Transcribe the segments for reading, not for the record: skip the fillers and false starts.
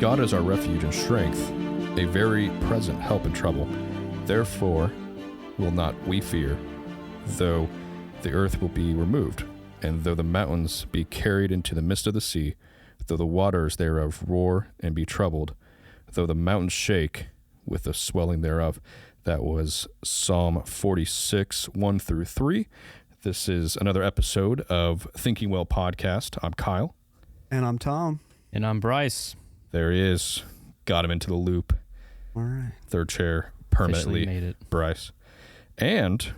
God is our refuge and strength, a very present help in trouble. Therefore will not we fear, though the earth will be removed, and though the mountains be carried into the midst of the sea, though the waters thereof roar and be troubled, though the mountains shake with the swelling thereof. That was Psalm 46, 1 through 3. This is another episode of Thinking Well Podcast. I'm Kyle. And I'm Tom. And I'm Brice. There he is. Got him into the loop. All right. Third chair permanently. Officially made it. Brice. And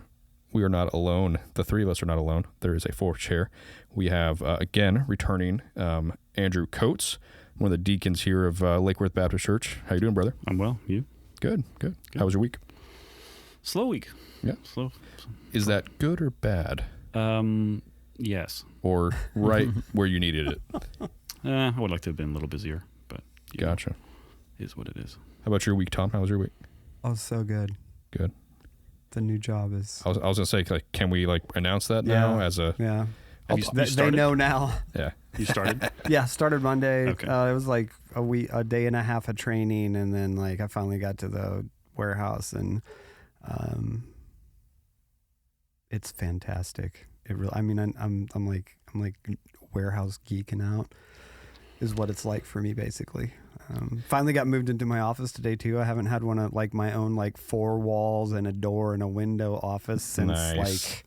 we are not alone. The three of us are not alone. There is a fourth chair. We have, again, returning Andrew Coates, one of the deacons here of Lake Worth Baptist Church. How you doing, brother? I'm well. You? Good. How was your week? Slow week. Yeah. Slow. Is that good or bad? Yes. Or right where you needed it? I would like to have been a little busier, but Gotcha. Is what it is. How about your week, Tom? How was your week? Oh, so good. Good. The new job is... I was going to say, like, can we, like, announce that now as a... Yeah. You They know now. Yeah. You started? Yeah, started Monday. Okay. It was like a day and a half of training, and then like I finally got to the warehouse, and it's fantastic. It really. I mean, I'm like warehouse geeking out is what it's like for me basically. Finally got moved into my office today too. I haven't had one of like my own like 4 walls and a door and a window office since like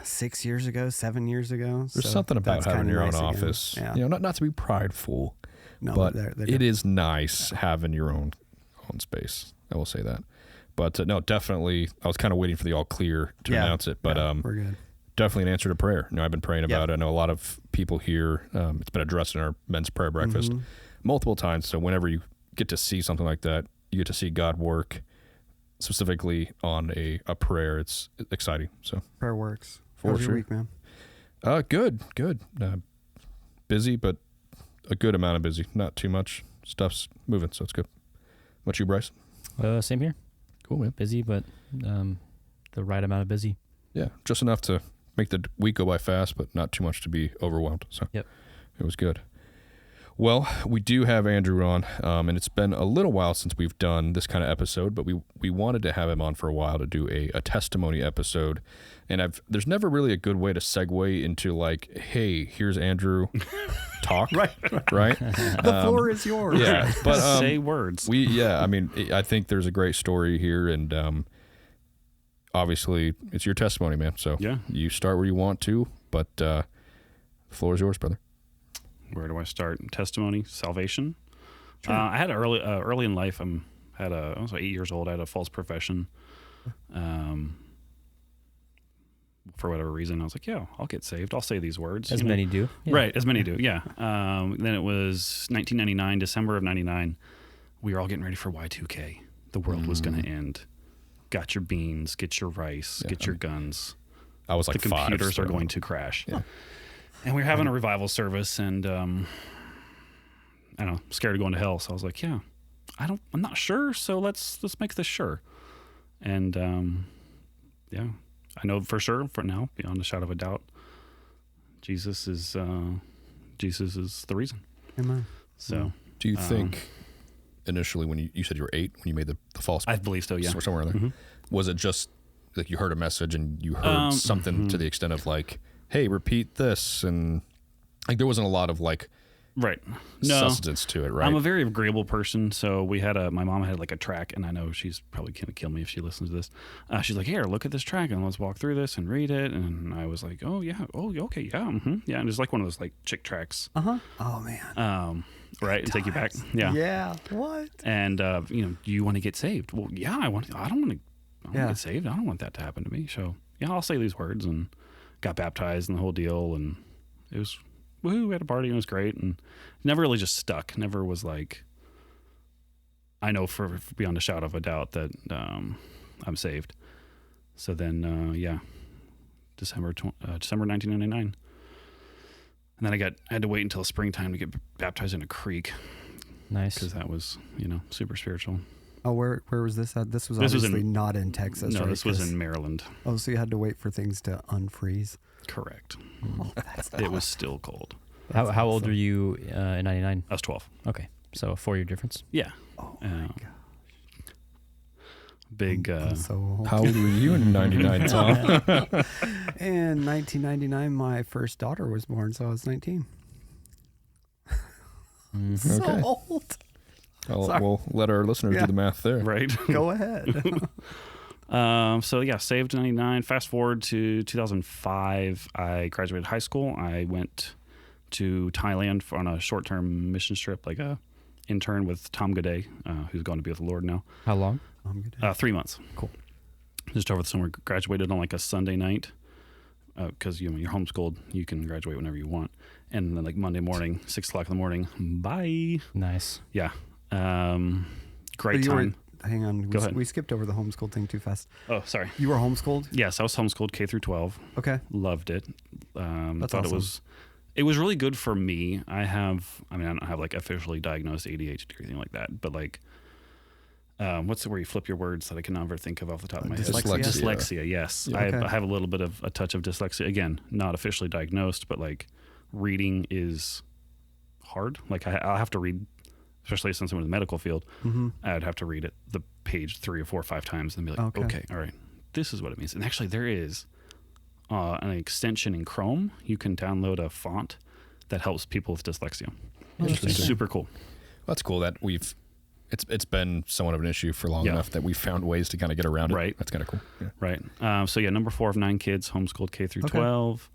7 years ago. There's something about having your own office. Yeah. You know, not to be prideful, No, but they're it is nice having your own space. I will say that. But no, definitely, I was kind of waiting for the all clear to announce it. But we're good. Definitely an answer to prayer. You know, I've been praying about it. I know a lot of people here, it's been addressed in our men's prayer breakfast multiple times. So whenever you get to see something like that, you get to see God work specifically on a prayer. It's exciting. So Prayer works. For How was your sure. week, man? Good. Busy, but a good amount of busy. Not too much. Stuff's moving, so it's good. What you, Brice? Same here. Cool, man. Busy, but the right amount of busy. Yeah, just enough to make the week go by fast, but not too much to be overwhelmed. So Yep. It was good. Well, we do have Andrew on, and it's been a little while since we've done this kind of episode, but we wanted to have him on for a while to do a testimony episode. And there's never really a good way to segue into like, hey, here's Andrew, talk. Right? The floor is yours. Yeah, but say words. I think there's a great story here, and obviously it's your testimony, man. So you start where you want to, but the floor is yours, brother. Where do I start? Testimony, salvation. Sure. I had early in life. I was 8 years old. I had a false profession. For whatever reason, I was like, "Yeah, I'll get saved. I'll say these words." As many do. Yeah. Right, as many do. Yeah. Then it was 1999, December of '99. We were all getting ready for Y2K. The world was going to end. Got your beans, get your rice, get your guns. I was like the computers are going to crash. Yeah. And we were having a revival service, and I don't know, scared of going to hell. So I was like, "Yeah, I'm not sure. So let's make this sure." And I know for sure for now, beyond a shadow of a doubt, Jesus is the reason. Amen. So, do you think initially when you said you were 8 when you made the false? I believe so. Yeah, or somewhere in there. Was it just like you heard a message and you heard something to the extent of like, hey, repeat this, and like there wasn't a lot of like substance to it, right? I'm a very agreeable person, so my mom had like a track, and I know she's probably gonna kill me if she listens to this. She's like, "Here, look at this track, and let's walk through this and read it." And I was like, "Oh yeah, okay, yeah, yeah." And it's like one of those like chick tracks. Oh man. Right, and take you back. Yeah. Yeah. What? And do you want to get saved? Well, yeah, I don't want to get saved. I don't want that to happen to me. So yeah, I'll say these words, and got baptized and the whole deal, and it was woohoo. We had a party and it was great, and never really just stuck. Never was like, I know for beyond a shadow of a doubt that I'm saved. So then December 1999, and then I had to wait until springtime to get baptized in a creek. Nice, because that was super spiritual. Oh, where was this at? This was obviously not in Texas. No, right? this was in Maryland. Oh, so you had to wait for things to unfreeze. Correct. Oh, that's It was still cold. How old were you in 99? I was 12. Okay. So a 4-year difference. Yeah. Oh my god. Big. I'm so old. How old were you in 99, Tom? In 1999, my first daughter was born, so I was 19. So Okay. old. Well, we'll let our listeners do the math there. Right. Go ahead. So yeah, saved 99. Fast forward to 2005. I graduated high school. I went to Thailand on a short-term mission trip, like a intern with Tom Goday, who's going to be with the Lord now. How long? 3 months. Cool. Just over the summer. Graduated on like a Sunday night, because when you're homeschooled, you can graduate whenever you want. And then like Monday morning, 6 o'clock in the morning, bye. Nice. Yeah. Great time. Hang on. Go ahead. We skipped over the homeschool thing too fast. Oh, sorry. You were homeschooled? Yes, I was homeschooled K through 12. Okay. Loved it. That's thought awesome. it was really good for me. I don't have like officially diagnosed ADHD or anything like that, but like, what's it where you flip your words that I can never think of off the top of my head? Dyslexia. Yes. Yeah, okay. I have a little bit of a touch of dyslexia. Again, not officially diagnosed, but like reading is hard. Like I'll have to read, especially since I'm in the medical field, I'd have to read it, the page 3 or 4 or 5 times and be like, okay, all right, this is what it means. And actually there is an extension in Chrome. You can download a font that helps people with dyslexia. It's super cool. That's cool that it's been somewhat of an issue for long enough that we found ways to kind of get around it. Right. That's kind of cool. Yeah. Right. So yeah, number 4 of 9 kids, homeschooled K through 12.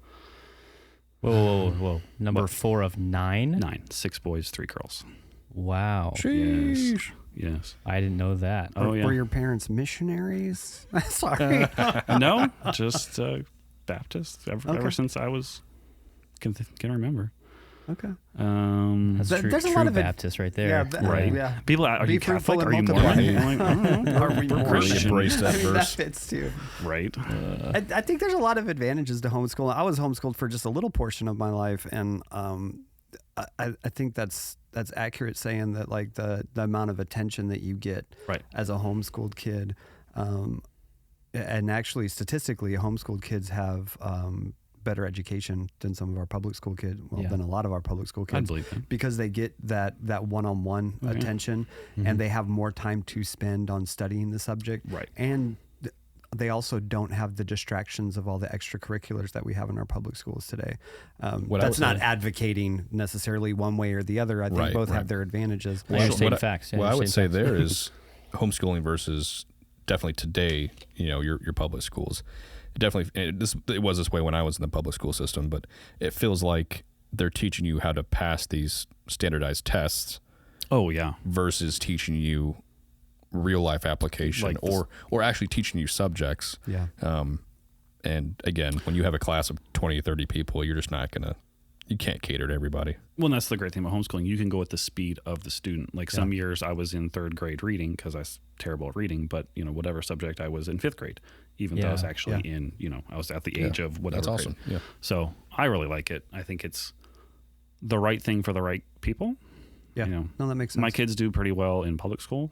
Whoa. Number 4 of 9? 9. 6 boys, 3 girls. Wow. Yes. I didn't know that. Oh, yeah. Were your parents missionaries? Sorry. No, just Baptist ever since I can remember. Okay. That's true, there's a true lot of Baptist right there. Right. Yeah. People, are Be you fruitful Catholic? and Are you multiply. Mormon? I'm like, I don't know. Are we We're Mormon? Really Christian. embrace that I mean, that verse. fits too. Right. I think there's a lot of advantages to homeschooling. I was homeschooled for just a little portion of my life, and I think that's accurate saying that like the amount of attention that you get as a homeschooled kid, and actually statistically, homeschooled kids have better education than some of our public school kids. Than a lot of our public school kids. I believe that. Because they get that one-on-one attention, and they have more time to spend on studying the subject. Right. And they also don't have the distractions of all the extracurriculars that we have in our public schools today. That's not advocating necessarily one way or the other. I think both have their advantages. Facts. I would say there is homeschooling versus definitely today, your public schools. It was this way when I was in the public school system, but it feels like they're teaching you how to pass these standardized tests. Oh yeah. Versus teaching you real life application or actually teaching you subjects. Yeah. And again, when you have a class of 20, 30 people, you're just not you can't cater to everybody. Well, and that's the great thing about homeschooling. You can go at the speed of the student. Like some years I was in 3rd grade reading because I was terrible at reading, but whatever subject I was in 5th grade, even though I was actually in, I was at the age of whatever. That's awesome. Grade. Yeah. So I really like it. I think it's the right thing for the right people. Yeah. No, that makes sense. My kids do pretty well in public school.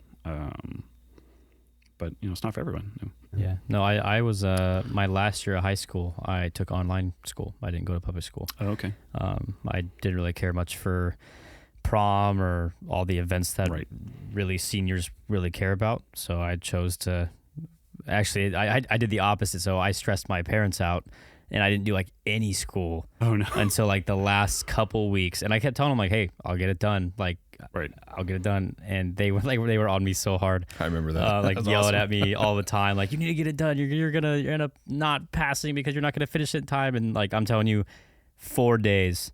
But it's not for everyone. No. Yeah. No, I was my last year of high school, I took online school. I didn't go to public school. Oh, okay. I didn't really care much for prom or all the events that really seniors really care about. So I chose to actually I did the opposite. So I stressed my parents out and I didn't do like any school. Oh no. Until like the last couple weeks. And I kept telling them like, hey, I'll get it done. Like I'll get it done. And they were on me so hard. I remember that. Like That's yelling awesome. at me all the time. Like, you need to get it done. You're gonna end up not passing because you're not gonna finish it in time. And like, I'm telling you, 4 days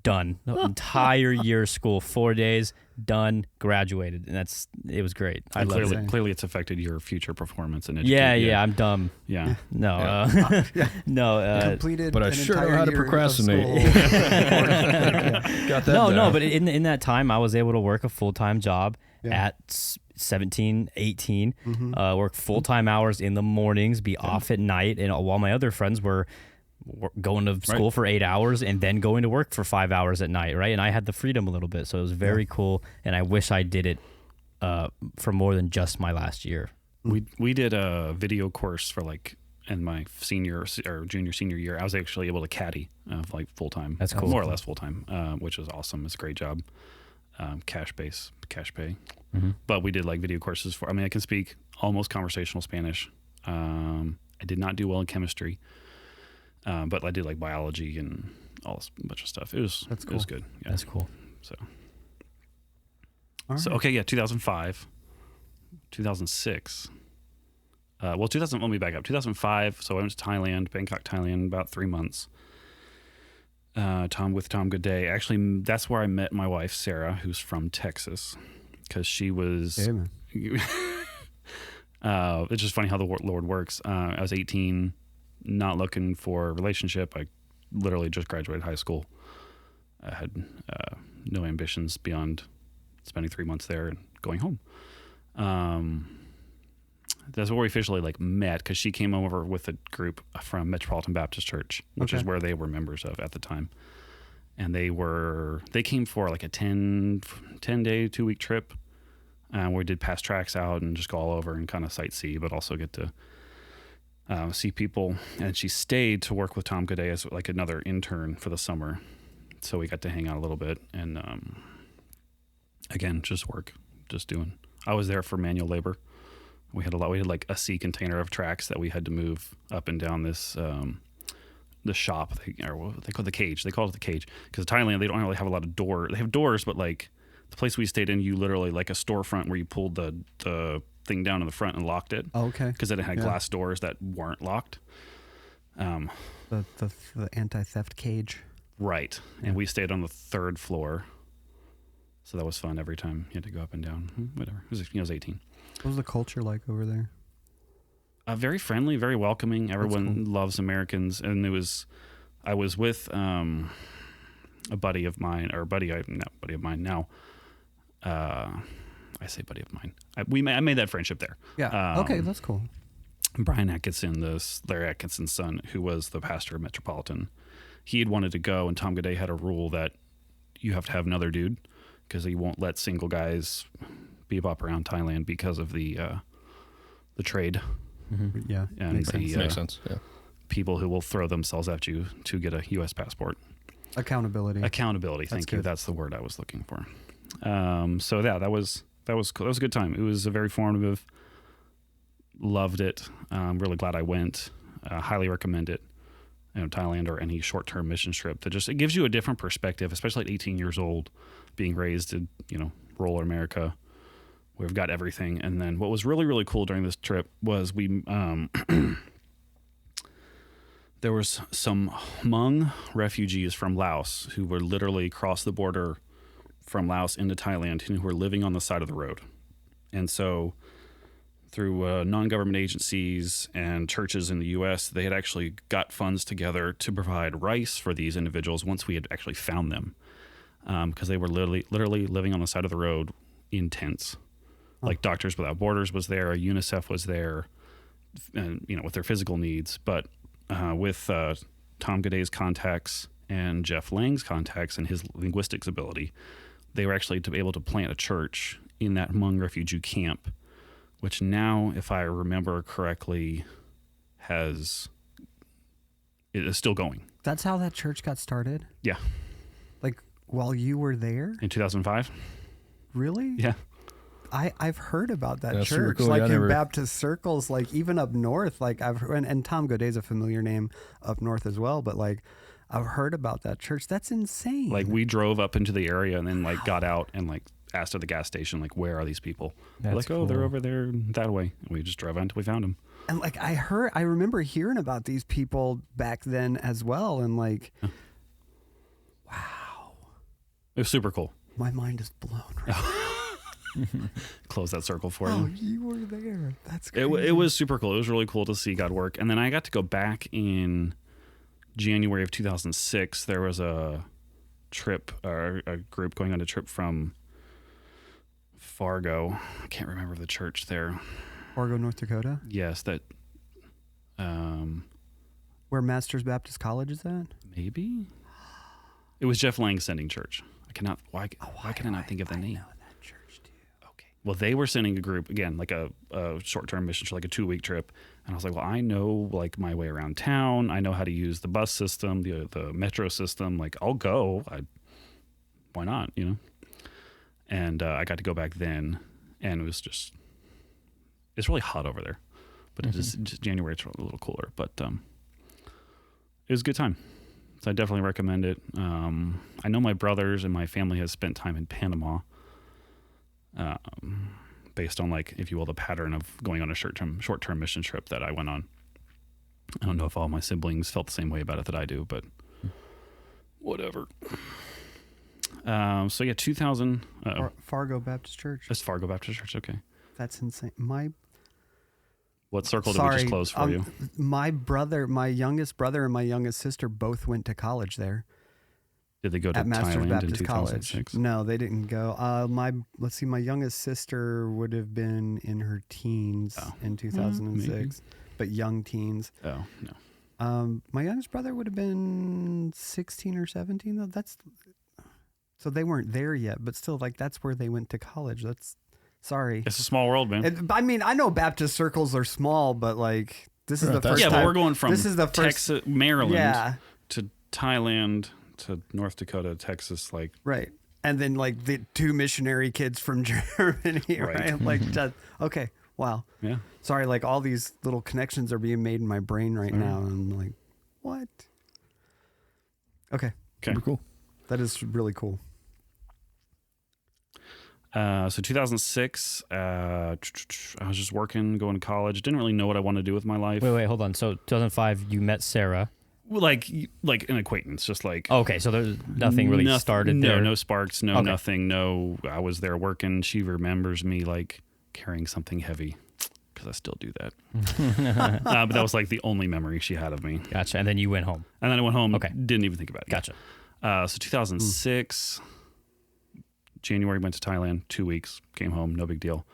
done. The entire year of school, 4 days done, graduated. And it was great. I loved it. Clearly it's affected your future performance in education. Yeah, I'm dumb. Yeah. No, no. Completed, but I sure know how to procrastinate. Got that No, down. but in that time, I was able to work a full-time job at 17, 18, work full-time hours in the mornings, be off at night, and while my other friends were going to school for 8 hours and then going to work for 5 hours at night, right? And I had the freedom a little bit, so it was very cool, and I wish I did it for more than just my last year. We did a video course for like in my senior or junior senior year, I was actually able to caddy like full time. That's cool. More or less full time, which was awesome. It's a great job. Cash pay. Mm-hmm. But we did like video courses for. I mean, I can speak almost conversational Spanish. I did not do well in chemistry, but I did like biology and all this bunch of stuff. It was good. Yeah. That's cool. So. All right. So okay, yeah, 2005, 2006. Well, 2000. Let me back up. 2005. So I went to Thailand, Bangkok, Thailand, about 3 months. Tom Goodday. Actually, that's where I met my wife, Sarah, who's from Texas, because she was. Hey, man. It's just funny how the Lord works. I was 18, not looking for a relationship. I literally just graduated high school. I had no ambitions beyond spending 3 months there and going home. That's where we officially like met, because she came over with a group from Metropolitan Baptist Church, which is where they were members of at the time. And they came for like a 10-day, 2-week trip. Where we did pass tracks out and just go all over and kind of sightsee, but also get to see people. And she stayed to work with Tom Goodday as like another intern for the summer. So we got to hang out a little bit and, again, just work, just doing. I was there for manual labor. We had like a sea container of tracks that we had to move up and down this, the shop, or what they call the cage. They call it the cage, because in Thailand, they don't really have a lot of doors. They have doors, but like the place we stayed in, you literally like a storefront where you pulled the thing down in the front and locked it. Oh, okay. Because it had glass doors that weren't locked. The anti-theft cage. Right. And we stayed on the 3rd floor. So that was fun every time you had to go up and down. Whatever. I was 18. What was the culture like over there? Very friendly, very welcoming. Everyone loves Americans. And I was with a buddy of mine, or buddy of mine now. I say buddy of mine. I made that friendship there. Yeah. Okay, that's cool. Brian Atkinson, Larry Atkinson's son, who was the pastor of Metropolitan, he had wanted to go, and Tom Goodday had a rule that you have to have another dude, because he won't let single guys bebop around Thailand because of the trade. Mm-hmm. Yeah, and makes sense. Makes sense. Yeah. People who will throw themselves at you to get a U.S. passport. Accountability. Thank you. That's the word I was looking for. So yeah, that was cool. That was a good time. It was a very formative. Loved it. I'm really glad I went. Highly recommend it. Thailand or any short-term mission trip. It gives you a different perspective, especially at 18 years old, being raised in rural America. We've got everything. And then what was really, really cool during this trip was we there was some Hmong refugees from Laos who were literally crossed the border from Laos into Thailand and who were living on the side of the road. And so through non-government agencies and churches in the U.S., they had actually got funds together to provide rice for these individuals once we had actually found them, because they were literally living on the side of the road in tents. Like Doctors Without Borders was there, UNICEF was there, and, with their physical needs. But with Tom Goodday's contacts and Jeff Lang's contacts and his linguistics ability, they were actually able to plant a church in that Hmong refugee camp, which now, if I remember correctly, it is still going. That's how that church got started? Yeah. Like, while you were there? In 2005? Really? Yeah. I've heard about that That's super church, cool. like Yeah, in Baptist circles, like even up north. Like I've heard, and Tom Goodday's a familiar name up north as well. But like I've heard about that church. That's insane. Like we drove up into the area and then like got out and like asked at the gas station, like, where are these people? That's like, cool. they're over there that way. And we just drove out until we found them. And like I remember hearing about these people back then as well. And like, wow, It was super cool. my mind is blown right now. Close that circle for Oh, you. you were there. That's It crazy. was super cool. It was really cool to see God work. And then I got to go back in January of 2006. There was a trip, or a group going on a trip from Fargo. I can't remember the church there. Fargo, North Dakota, Yes, that where Masters Baptist College is at. maybe it was Jeff Lang sending church. I cannot. Why can I not think of the name? know that church too. Okay. Well, they were sending a group, again, like a short-term mission trip, like a 2-week trip. And I was like, well, I know like my way around town. I know how to use the bus system, the metro system. Like, I'll go. Why not, you know? And I got to go back then, and it was just, it's really hot over there. But it is just January, it's a little cooler. But it was a good time. So I definitely recommend it. I know my brothers and my family has spent time in Panama. Based on, like, if you will, the pattern of going on a short-term mission trip that I went on. I don't know if all my siblings felt the same way about it that I do, but whatever. So yeah, 2000. Fargo Baptist Church. That's Fargo Baptist Church. Okay. That's insane. What circle did we just close for you? My youngest brother and my youngest sister both went to college there. Did they go to at Masters Thailand Baptist in 2006? College? No, they didn't go. My youngest sister would have been in her teens in 2006, but young teens. Oh no. My youngest brother would have been 16 or 17 though. So they weren't there yet, but still, like, that's where they went to college. Sorry. It's a small world, man. I mean, I know Baptist circles are small, but like this is the first time. Yeah, but we're going from Texas, Maryland to Thailand to North Dakota, Texas, like. Right. And then like the 2 missionary kids from Germany, right? Like, okay, wow. Yeah. Sorry, like all these little connections are being made in my brain right now. And I'm like, what? Okay. Super cool. That is really cool. So 2006, I was just working, going to college. Didn't really know what I wanted to do with my life. Wait, hold on. So 2005, you met Sarah. Like an acquaintance, just like. Okay, so there's nothing really started there. No sparks, nothing. No, I was there working. She remembers me like carrying something heavy, because I still do that. But that was like the only memory she had of me. Gotcha. And then you went home. And then I went home. Okay. Didn't even think about it. Gotcha. So 2006, January, went to Thailand, 2 weeks, came home, no big deal.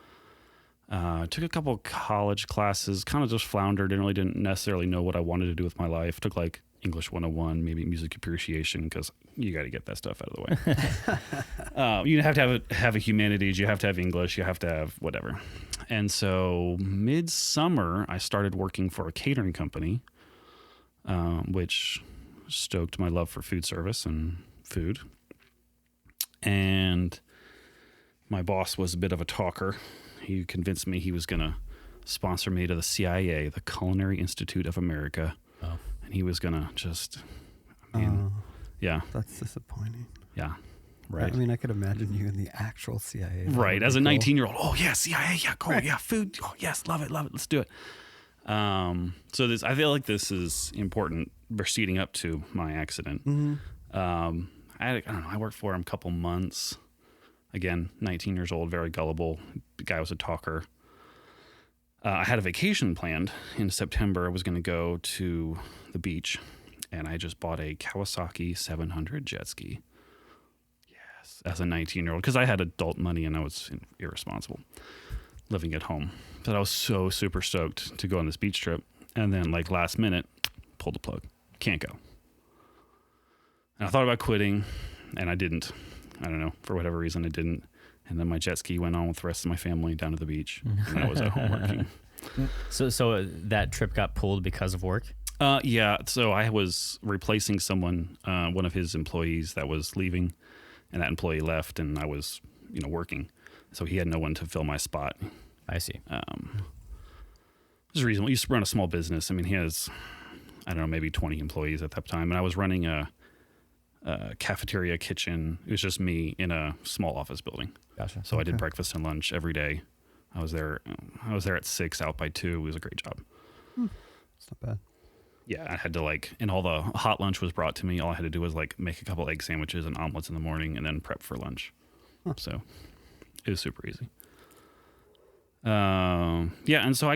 Took a couple college classes, kind of just floundered, didn't necessarily know what I wanted to do with my life. Took like English 101, maybe music appreciation, because you got to get that stuff out of the way. You have to have a humanities, you have to have English, you have to have whatever. And so midsummer, I started working for a catering company, which stoked my love for food service and food. And my boss was a bit of a talker. He convinced me he was going to sponsor me to the CIA, the Culinary Institute of America. Oh. And he was going to just, yeah. That's disappointing. Yeah. Right. I mean, I could imagine you in the actual CIA. Right. As a 19-year-old, oh, yeah, CIA, yeah, cool, right. Yeah, food, oh, yes, love it, let's do it. So I feel like this is important proceeding up to my accident. Mm-hmm. I don't know, I worked for him a couple months. Again, 19 years old, very gullible. The guy was a talker. I had a vacation planned in September. I was going to go to the beach, and I just bought a Kawasaki 700 jet ski. Yes, as a 19-year-old, because I had adult money and I was irresponsible living at home. But I was so super stoked to go on this beach trip, and then like last minute, pulled the plug. Can't go. And I thought about quitting, and I didn't. I don't know, for whatever reason I didn't. And then my jet ski went on with the rest of my family down to the beach, and I was at home working. So that trip got pulled because of work? Yeah. So I was replacing someone, one of his employees that was leaving, and that employee left, and I was, working. So he had no one to fill my spot. I see. There's a reason. We used to run a small business. I mean, he has, I don't know, maybe 20 employees at that time, and I was running a cafeteria kitchen. It was just me in a small office building. Gotcha. So I did breakfast and lunch every day. I was there at 6, out by 2. It was a great job. It's not bad. Yeah, I had to and all the hot lunch was brought to me. All I had to do was make a couple egg sandwiches and omelets in the morning, and then prep for lunch. Huh. So it was super easy. Yeah, and so I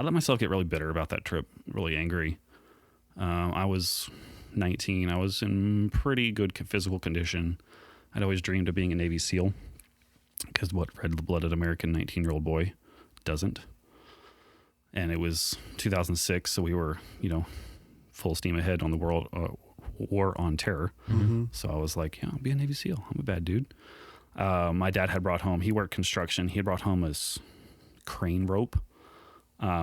let myself get really bitter about that trip, really angry. I was 19. I was in pretty good physical condition. I'd always dreamed of being a Navy SEAL, because what red-blooded American 19-year-old boy doesn't? And it was 2006, so we were, full steam ahead on the world war on terror. Mm-hmm. So I was like, yeah, I'll be a Navy SEAL. I'm a bad dude. My dad had brought home, he worked construction. He had brought home his crane rope.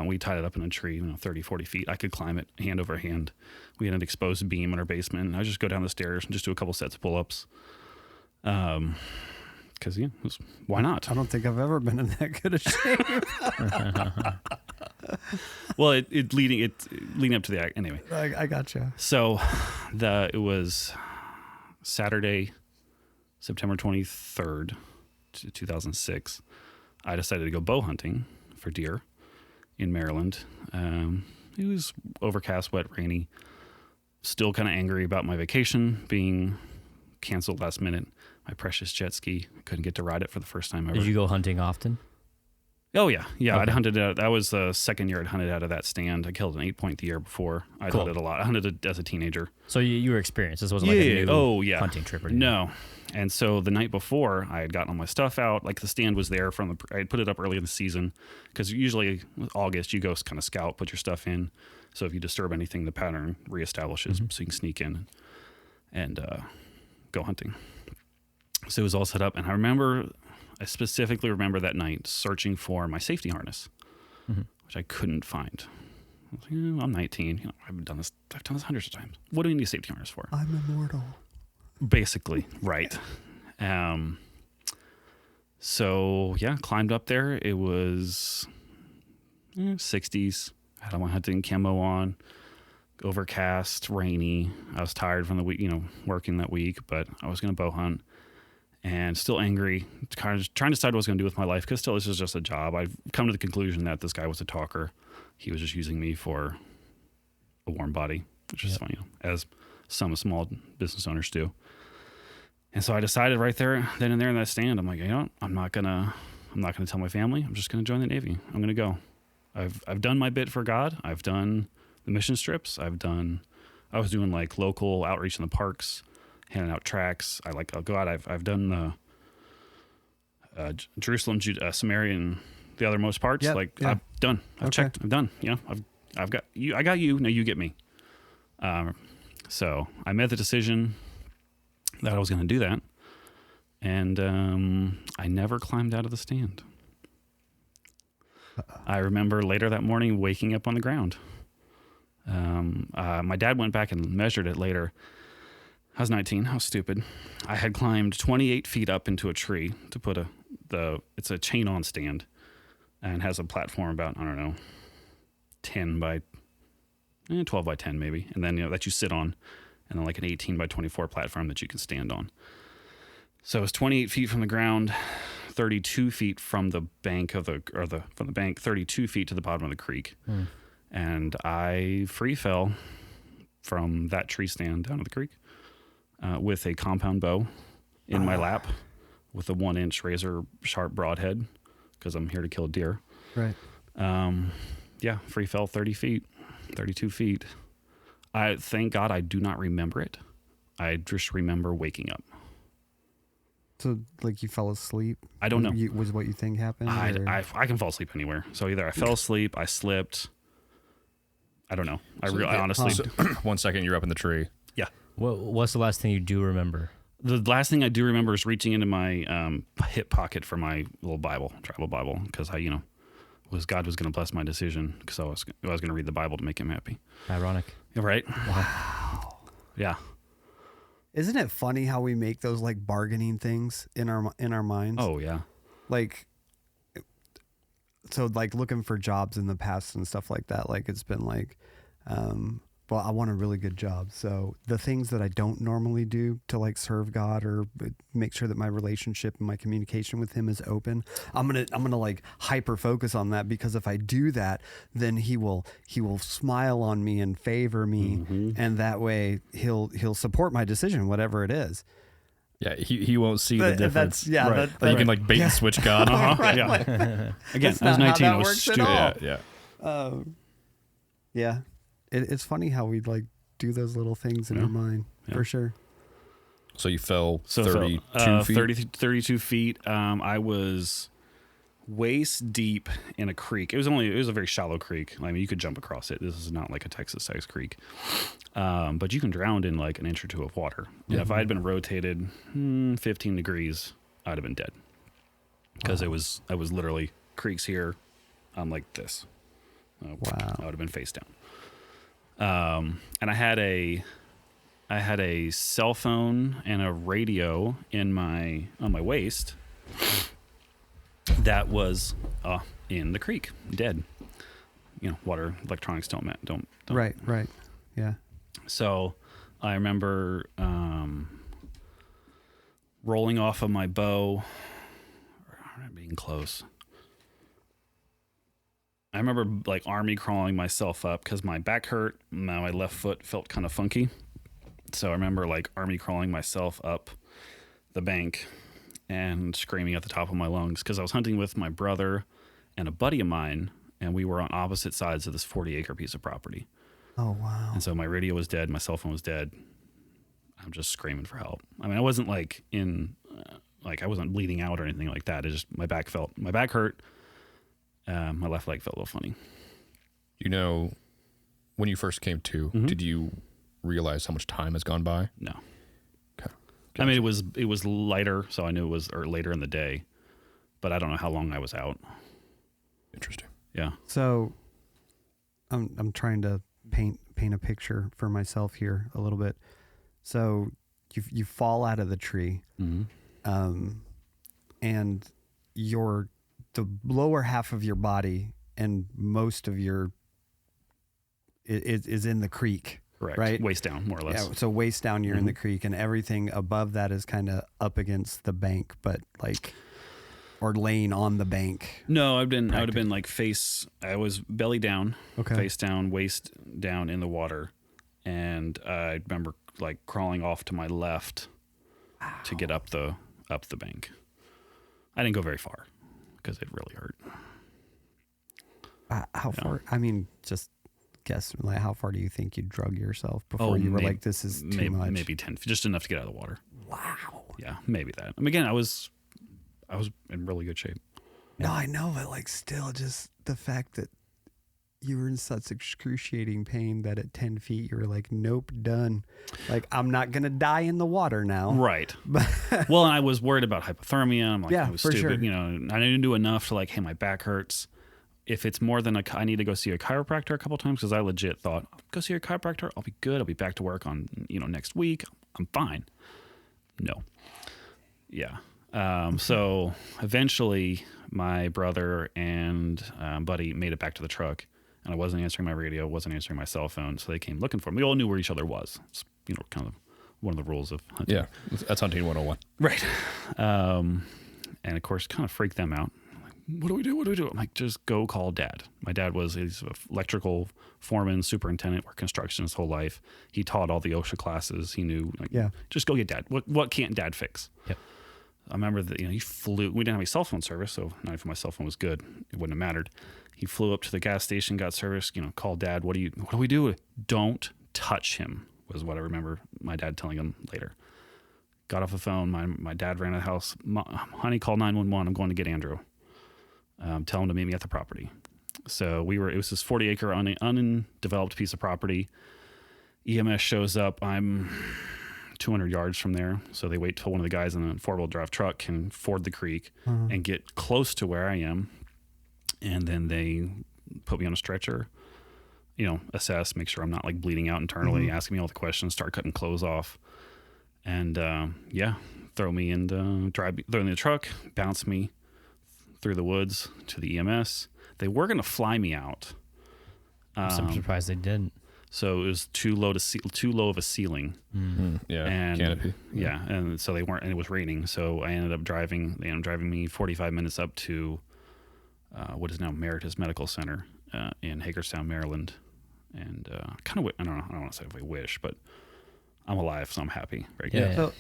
We tied it up in a tree, 30, 40 feet. I could climb it hand over hand. We had an exposed beam in our basement. And I just go down the stairs and just do a couple sets of pull-ups. Because why not? I don't think I've ever been in that good of shape. Well, it leading up to the act anyway. I gotcha. So, it was Saturday, September 23rd, 2006. I decided to go bow hunting for deer in Maryland. It was overcast, wet, rainy. Still kind of angry about my vacation being canceled last minute. My precious jet ski. Couldn't get to ride it for the first time ever. Did you go hunting often? Oh, yeah. Yeah, Okay. I'd hunted out. That was the second year I'd hunted out of that stand. I killed an 8-point the year before. I'd hunted a lot. I hunted it as a teenager. So you were experienced. This wasn't like a new hunting trip or anything. No. And so the night before, I had gotten all my stuff out. Like the stand was there I had put it up early in the season because usually August, you go kind of scout, put your stuff in. So if you disturb anything, the pattern reestablishes so you can sneak in and go hunting. So it was all set up. And I specifically remember that night searching for my safety harness, which I couldn't find. I was like, I'm 19. I've done this hundreds of times. What do we need a safety harness for? I'm immortal. Basically, right. So, yeah, climbed up there. It was 60s. I had my hunting camo on. Overcast, rainy. I was tired from the week, working that week, but I was going to bow hunt. And still angry, kind of trying to decide what I was going to do with my life, because still this is just a job. I've come to the conclusion that this guy was a talker. He was just using me for a warm body, which is funny, as some small business owners do. And so I decided right there, then and there in that stand, I'm like, I'm not gonna tell my family. I'm just gonna join the Navy. I'm gonna go. I've done my bit for God. I've done the mission trips. I was doing like local outreach in the parks, handing out tracts. I'll go out. I've done the Jerusalem, Samaria, and the othermost parts. I've done. I've checked. I've done. I've got you. I got you. Now you get me. So I made the decision that I was going to do that, and I never climbed out of the stand. I remember later that morning waking up on the ground. My dad went back and measured it later. I was 19. How stupid. I had climbed 28 feet up into a tree to put it's a chain on stand and has a platform about, 10 by 12 by 10 maybe. And then, that you sit on, and then like an 18 by 24 platform that you can stand on. So it was 28 feet from the ground, 32 feet from the bank from the bank, 32 feet to the bottom of the creek. And I free fell from that tree stand down to the creek. With a compound bow in my lap with a 1-inch razor sharp broadhead, because I'm here to kill deer. Right. Free fell 32 feet. I thank God I do not remember it. I just remember waking up. So, like, you fell asleep? I don't know. Was what you think happened? I can fall asleep anywhere. So either I fell asleep, I slipped. I don't know. I honestly... So, 1 second, you're up in the tree. Yeah. What's the last thing you do remember? The last thing I do remember is reaching into my hip pocket for my little Bible, travel Bible, because God was going to bless my decision, because I was going to read the Bible to make him happy. Ironic. Right? Wow. Yeah. Isn't it funny how we make those like bargaining things in our minds? Oh yeah. Like, so like looking for jobs in the past and stuff like that. Like it's been like, well, I want a really good job. So the things that I don't normally do to like serve God or make sure that my relationship and my communication with him is open, I'm going to like hyper focus on that, because if I do that, then he will smile on me and favor me. And that way he'll support my decision, whatever it is. Yeah, he won't see the difference. Right. You can like bait and switch God. Right, Yeah. like, Again, that's I was not how 19. that I was works at stupid. all. Yeah. It's funny how we like do those little things in our mind, for sure. So you fell 32 feet? 32 feet. I was waist deep in a creek. It was a very shallow creek. I mean, you could jump across it. This is not like a Texas-sized creek. But you can drown in like an inch or two of water. Yeah. If I had been rotated 15 degrees, I'd have been dead. Because I was literally creeks here. I'm like this. Wow. I would have been face down. And I had a cell phone and a radio on my waist that was in the creek, dead. Water, electronics don't. Right. Yeah. So I remember rolling off of my bow, being close. I remember like army crawling myself up because my back hurt. My left foot felt kind of funky. So I remember like army crawling myself up the bank and screaming at the top of my lungs because I was hunting with my brother and a buddy of mine, and we were on opposite sides of this 40-acre piece of property. Oh, wow. And so my radio was dead. My cell phone was dead. I'm just screaming for help. I mean, I wasn't like I wasn't bleeding out or anything like that. It just, my back hurt. My left leg felt a little funny. When you first came to, did you realize how much time has gone by? No. Okay. Gotcha. I mean, it was lighter, so I knew it was later in the day, but I don't know how long I was out. Interesting. Yeah. So I'm trying to paint a picture for myself here a little bit. So you fall out of the tree, and the lower half of your body and most of your is in the creek. Correct. Right? Waist down, more or less. Yeah, so waist down, you're in the creek, and everything above that is kind of up against the bank, but like, or laying on the bank. No, I would have been like I was belly down, Okay. face down, waist down in the water. And I remember like crawling off to my left to get up the bank. I didn't go very far because it really hurt. How far? I mean, just guess, like, how far do you think you drug yourself before you were like, this is too much? Maybe 10, just enough to get out of the water. Wow. Yeah, maybe that. I mean, again, I was in really good shape. No, I know, but like, still, just the fact that you were in such excruciating pain that at 10 feet you were like, nope, done. Like, I'm not gonna die in the water now. Right. Well, and I was worried about hypothermia. I'm like, Yeah, I was for stupid. sure. I didn't do enough to like, hey, my back hurts. If it's more than I need to go see a chiropractor a couple times because I legit thought, go see a chiropractor. I'll be good. I'll be back to work on next week. I'm fine. No. Yeah. So eventually, my brother and buddy made it back to the truck, and I wasn't answering my radio, wasn't answering my cell phone. So they came looking for me. We all knew where each other was. It's kind of one of the rules of hunting. Yeah, that's hunting 101. Right. And of course, kind of freaked them out. What do we do? I'm like, just go call Dad. My dad he's an electrical foreman, superintendent, worked construction his whole life. He taught all the OSHA classes. He knew, just go get Dad. What can't Dad fix? Yep. I remember that, he flew. We didn't have any cell phone service, so not if my cell phone was good, it wouldn't have mattered. He flew up to the gas station, got service, called Dad. What do we do? Don't touch him, was what I remember my dad telling him later. Got off the phone. My dad ran to the house. Honey, call 911. I'm going to get Andrew. Tell him to meet me at the property. So it was this 40-acre undeveloped piece of property. EMS shows up. I'm 200 yards from there. So they wait till one of the guys in a 4-wheel drive truck can ford the creek and get close to where I am. And then they put me on a stretcher, assess, make sure I'm not like bleeding out internally, asking me all the questions, start cutting clothes off. And throw me in the truck, bounce me through the woods to the EMS. They were going to fly me out. I'm surprised they didn't. So it was too low of a ceiling. Mm-hmm. Yeah, and canopy. Yeah, and so they weren't, and it was raining. So I ended up driving me 45 minutes up to what is now Meritus Medical Center in Hagerstown, Maryland. And I don't want to say if I wish, but I'm alive, so I'm happy. Right? Yeah. So,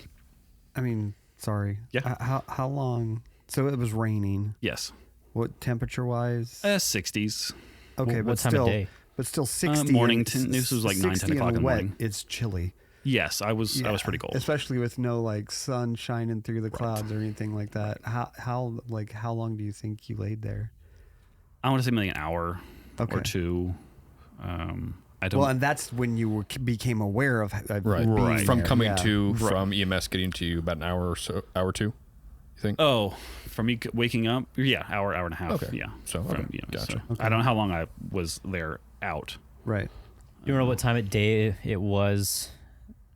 I mean, sorry. Yeah. How long? So it was raining. Yes. What temperature wise? 60s. Okay, what time of day? But still 60. Morning. This was like 9, 10 o'clock in the morning. It's chilly. Yes, I was pretty cold. Especially with no like sun shining through the clouds or anything like that. How long do you think you laid there? I want to say maybe an hour or two. I don't. Well, and that's when you became aware of Right. being From there. coming to, from EMS getting to you about an hour or two. think? Oh, for me waking up, yeah, hour and a half. Okay. Yeah. So, From, okay. you know, Gotcha. so Okay. I don't know how long I was there out. Right. You remember what time of day it was?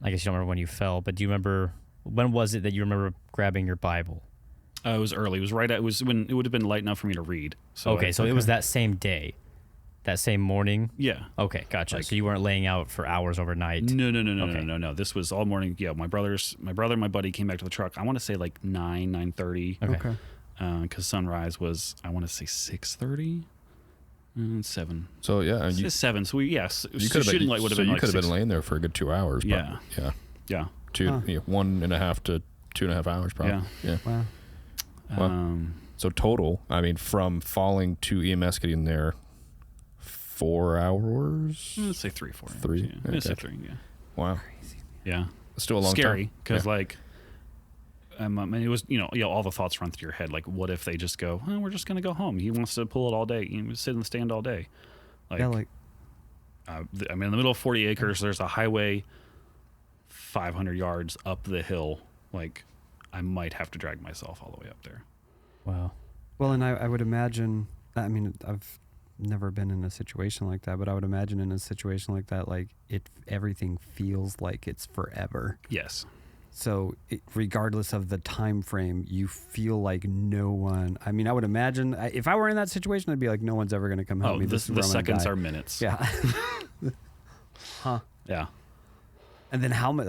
I guess you don't remember when you fell, but do you remember when was it that you remember grabbing your Bible? It was early. It was right. It was when it would have been light enough for me to read. So Okay, so it was that same day, that same morning. yeah. Okay, gotcha. Like- So you weren't laying out for hours overnight. No, Okay. no. This was all morning. Yeah, my brother, and my buddy came back to the truck. I want to say like 9:30. Okay. Because sunrise was, I want to say 6:30, 7. So yeah, and you, It's 7. So yes, you could have shooting been. light would have So been you like could have 6. been laying there for a good 2 hours. Yeah. Yeah. Yeah. Two, Huh. 1.5 to 2.5 hours, probably. Yeah. Yeah. Wow. Well, So total, I mean, from falling to EMS getting there, 4 hours. let's say 3, 4. 3? Yeah. Let's say Okay. 3. Yeah. Wow, Yeah. it's still a long Scary time. because Yeah. like. I mean, it was all the thoughts run through your head. Like, what if they just go? Oh, we're just gonna go home. He wants to pull it all day. Sit in the stand all day. Like, Yeah, like I mean, in the middle of 40 acres, there's a highway 500 yards up the hill. Like, I might have to drag myself all the way up there. Wow. well, and I would imagine. I mean, I've never been in a situation like that, but I would imagine in a situation like that, like everything feels like it's forever. Yes. So regardless of the time frame, you feel like no one. I mean, I would imagine if I were in that situation, I'd be like, no one's ever going to come help Oh, me. This is the where I'm gonna seconds die. are minutes. Yeah. Huh. Yeah. And then how much,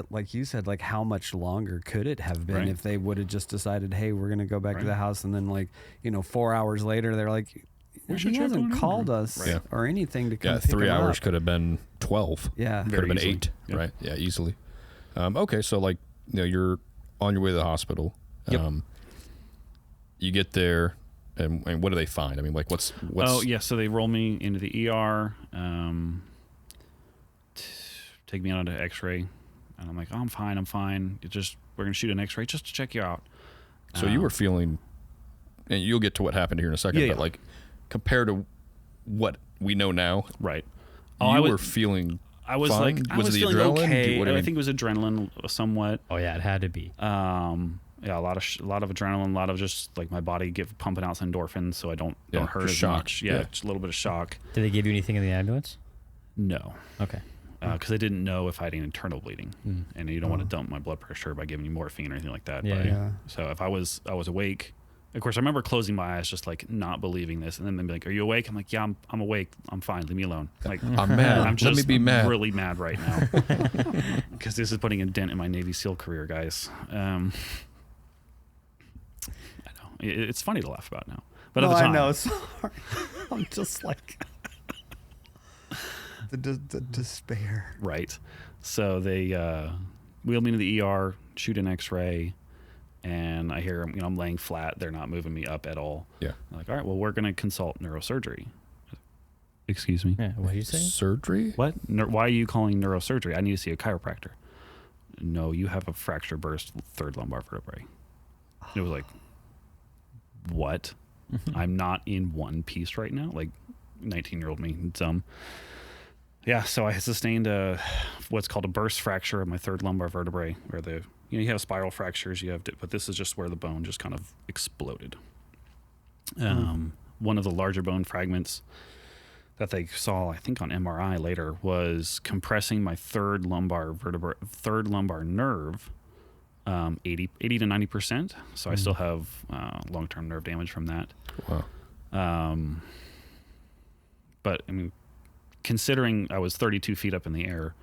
like you said, like how much longer could it have been Right. if they would have just decided, hey, we're going to go back to Right. the house, and then 4 hours later, they're like, We should he check hasn't on him." called us Right. or anything to come Yeah, pick 3 him hours up. could have been 12. Yeah. Could Very have been easily. 8. Yep. Right? Yeah, easily. Okay, so like you're on your way to the hospital. Yep. You get there, and what do they find? I mean, like what's Oh, yeah. So they roll me into the ER, take me out to X-ray, and I'm like, oh, I'm fine. We're gonna shoot an X-ray just to check you out. So you were feeling, and you'll get to what happened here in a second, Yeah, but yeah. like compared to what we know now, Right. you were feeling. I was fine? like, I Was was it the feeling adrenaline? okay. What do you I mean? think it was adrenaline somewhat. Oh yeah, it had to be. Yeah, a lot of adrenaline, a lot of just like my body pumping out some endorphins, so I don't Yeah, hurt just as shock. much. Yeah, Yeah. just a little bit of shock. Did they give you anything in the ambulance? No, Okay. because I didn't know if I had any internal bleeding, Mm. and you don't want to dump my blood pressure by giving you morphine or anything like that. Yeah, But- Yeah. So if I was awake, of course I remember closing my eyes, just like not believing this, and then they'd be like, "Are you awake?" I'm like, "Yeah, I'm awake. I'm fine. Leave me alone." Like I'm mad. I'm just Let me be mad. really mad right now because this is putting a dent in my Navy SEAL career, guys. I know it's funny to laugh about now, but no, at the time, I know. Sorry. I'm just like the despair. right? So they wheeled me to the ER, shoot an X-ray, and I hear I'm laying flat. They're not moving me up at all. Yeah. I'm like, all right, well, we're going to consult neurosurgery. Excuse me. Yeah. What did you say? Surgery? What? Why are you calling neurosurgery? I need to see a chiropractor. No, you have a fracture burst third lumbar vertebrae. It was like, what? I'm not in one piece right now. Like 19-year-old me, dumb. Yeah, so I sustained what's called a burst fracture of my third lumbar vertebrae, where you have spiral fractures, but this is just where the bone just kind of exploded. One of the larger bone fragments that they saw, I think on MRI later, was compressing my third lumbar nerve 80 to 90%. So I still have long-term nerve damage from that. Wow. But I mean, considering I was 32 feet up in the air,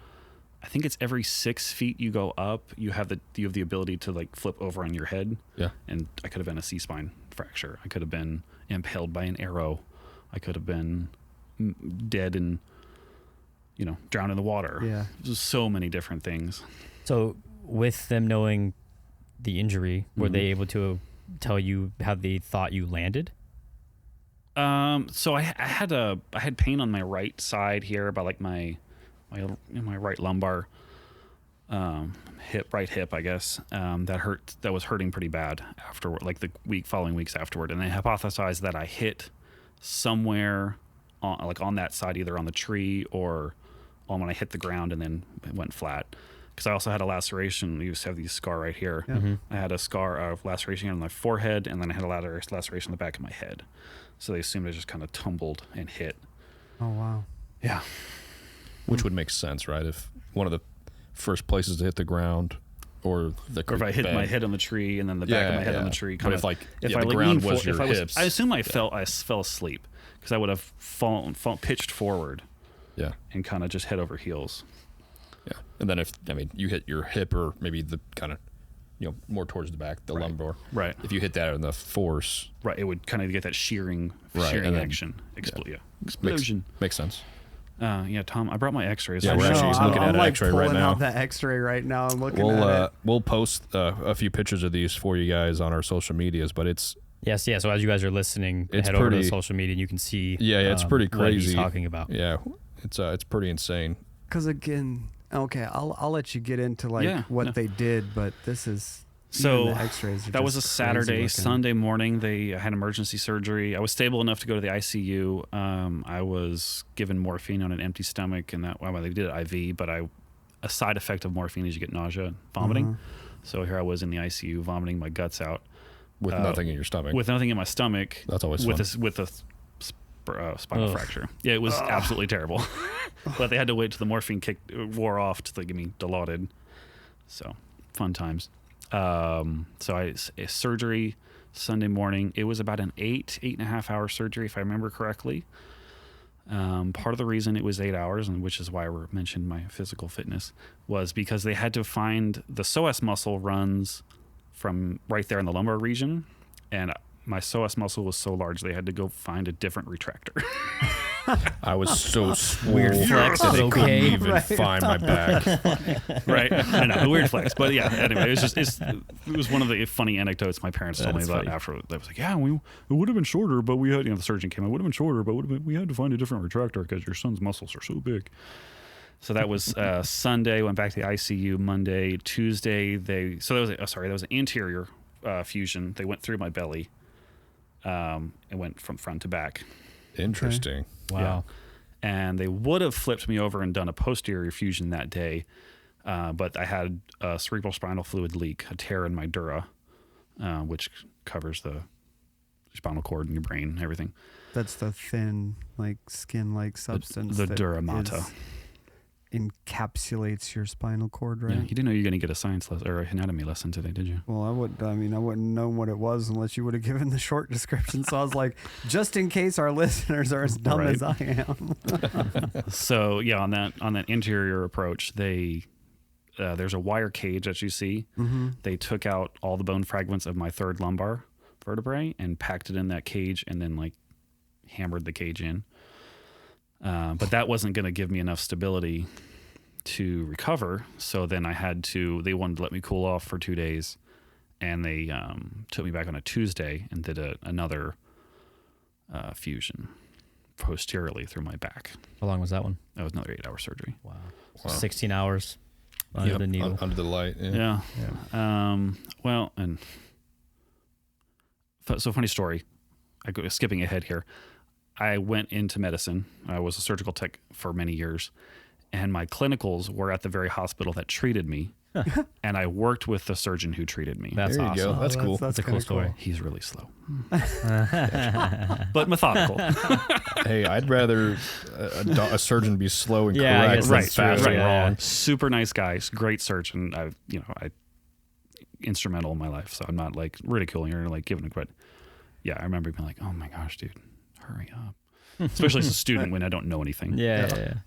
I think it's every 6 feet you go up, you have the ability to like flip over on your head. Yeah. And I could have been a C-spine fracture. I could have been impaled by an arrow. I could have been dead and drowned in the water. Yeah. Just so many different things. So with them knowing the injury, were Mhm. they able to tell you how they thought you landed? So I had pain on my right side here, about like my right lumbar, right hip, I guess. That was hurting pretty bad afterward, like the following weeks afterward. And they hypothesized that I hit somewhere on that side, either on the tree or when I hit the ground, and then it went flat. because I also had a laceration. I used to have these scar right here. Yeah. Mm-hmm. I had a scar of laceration on my forehead, and then I had a laceration on the back of my head. So they assumed I just kind of tumbled and hit. Oh wow. Yeah. Which would make sense, right? If one of the first places to hit the ground, or if I hit bed. my head on the tree and then the back of my head on the tree. But if if the I ground leaned was for, your if I was, hips. I assume I fell asleep because I would have pitched forward. Yeah. And kind of just head over heels. Yeah. And then if you hit your hip or maybe the kind of more towards the back, the lumbar. Right. If you hit that in the force. Right. It would kind of get that shearing and then, action. Explosion. Makes sense. Yeah, Tom, I brought my x-rays. Yeah, we're actually looking at an x-ray right pulling now. out that x-ray right now. I'm looking at it. We'll post a few pictures of these for you guys on our social medias, but it's Yes, yeah. So as you guys are listening, head over to the social media and you can see. Yeah, it's pretty crazy. What he's talking about. Yeah, it's pretty insane. Because again, okay, I'll let you get into what they did, but this is so the X-rays. That was a Saturday. Sunday morning, they had emergency surgery. I was stable enough to go to the ICU. I was given morphine on an empty stomach, and they did it IV. But a side effect of morphine is you get nausea, and vomiting. So here I was in the ICU, vomiting my guts out. With nothing in your stomach. With nothing in my stomach. That's always with fun. With a spinal fracture. Yeah, it was absolutely terrible. But they had to wait till the morphine wore off to get me dilaudid. So, fun times. So surgery Sunday morning. It was about an 8.5 hour surgery, if I remember correctly. Part of the reason it was 8 hours, and which is why I mentioned my physical fitness, was because they had to find the psoas muscle runs from right there in the lumbar region, and my psoas muscle was so large they had to go find a different retractor. I was so Weird flex, but I couldn't okay. even find my back. Right? I know, weird flex, but yeah. Anyway, it was one of the funny anecdotes my parents told me about after. They was like, "Yeah, it would have been shorter, but we had." The surgeon came. It would have been shorter, but we had to find a different retractor because your son's muscles are so big. So that was Sunday. Went back to the ICU Monday. Tuesday, that was an anterior fusion. They went through my belly, and went from front to back. Interesting. Okay. Wow. Yeah. And they would have flipped me over and done a posterior fusion that day, but I had a cerebral spinal fluid leak, a tear in my dura, which covers the spinal cord and your brain and everything. That's the thin, skin-like substance. The dura mater. Encapsulates your spinal cord, right? Yeah, you didn't know you were going to get a science lesson or an anatomy lesson today, did you? Well, I wouldn't know what it was unless you would have given the short description. So I was like, just in case our listeners are as dumb as I am. So yeah, on that interior approach, there's a wire cage that you see. Mm-hmm. They took out all the bone fragments of my third lumbar vertebrae and packed it in that cage, and then hammered the cage in. But that wasn't going to give me enough stability to recover. So then they wanted to let me cool off for 2 days, and they took me back on a Tuesday and did another fusion posteriorly through my back. How long was that one? That was another 8 hour surgery. Wow. So 16 hours under the needle. Under the light. Yeah. So funny story. Skipping ahead here. I went into medicine. I was a surgical tech for many years, and my clinicals were at the very hospital that treated me, and I worked with the surgeon who treated me. That's there you awesome. go. That's cool. That's a cool story. Cool. He's really slow, but methodical. Hey, I'd rather a surgeon be slow and Yeah, I correct guess than that's fast true. and Yeah. wrong. Super nice guy, great surgeon. I instrumental in my life, so I'm not ridiculing or giving a credit. Yeah, I remember being like, "Oh my gosh, dude, hurry up." Especially as a student when I don't know anything. Yeah.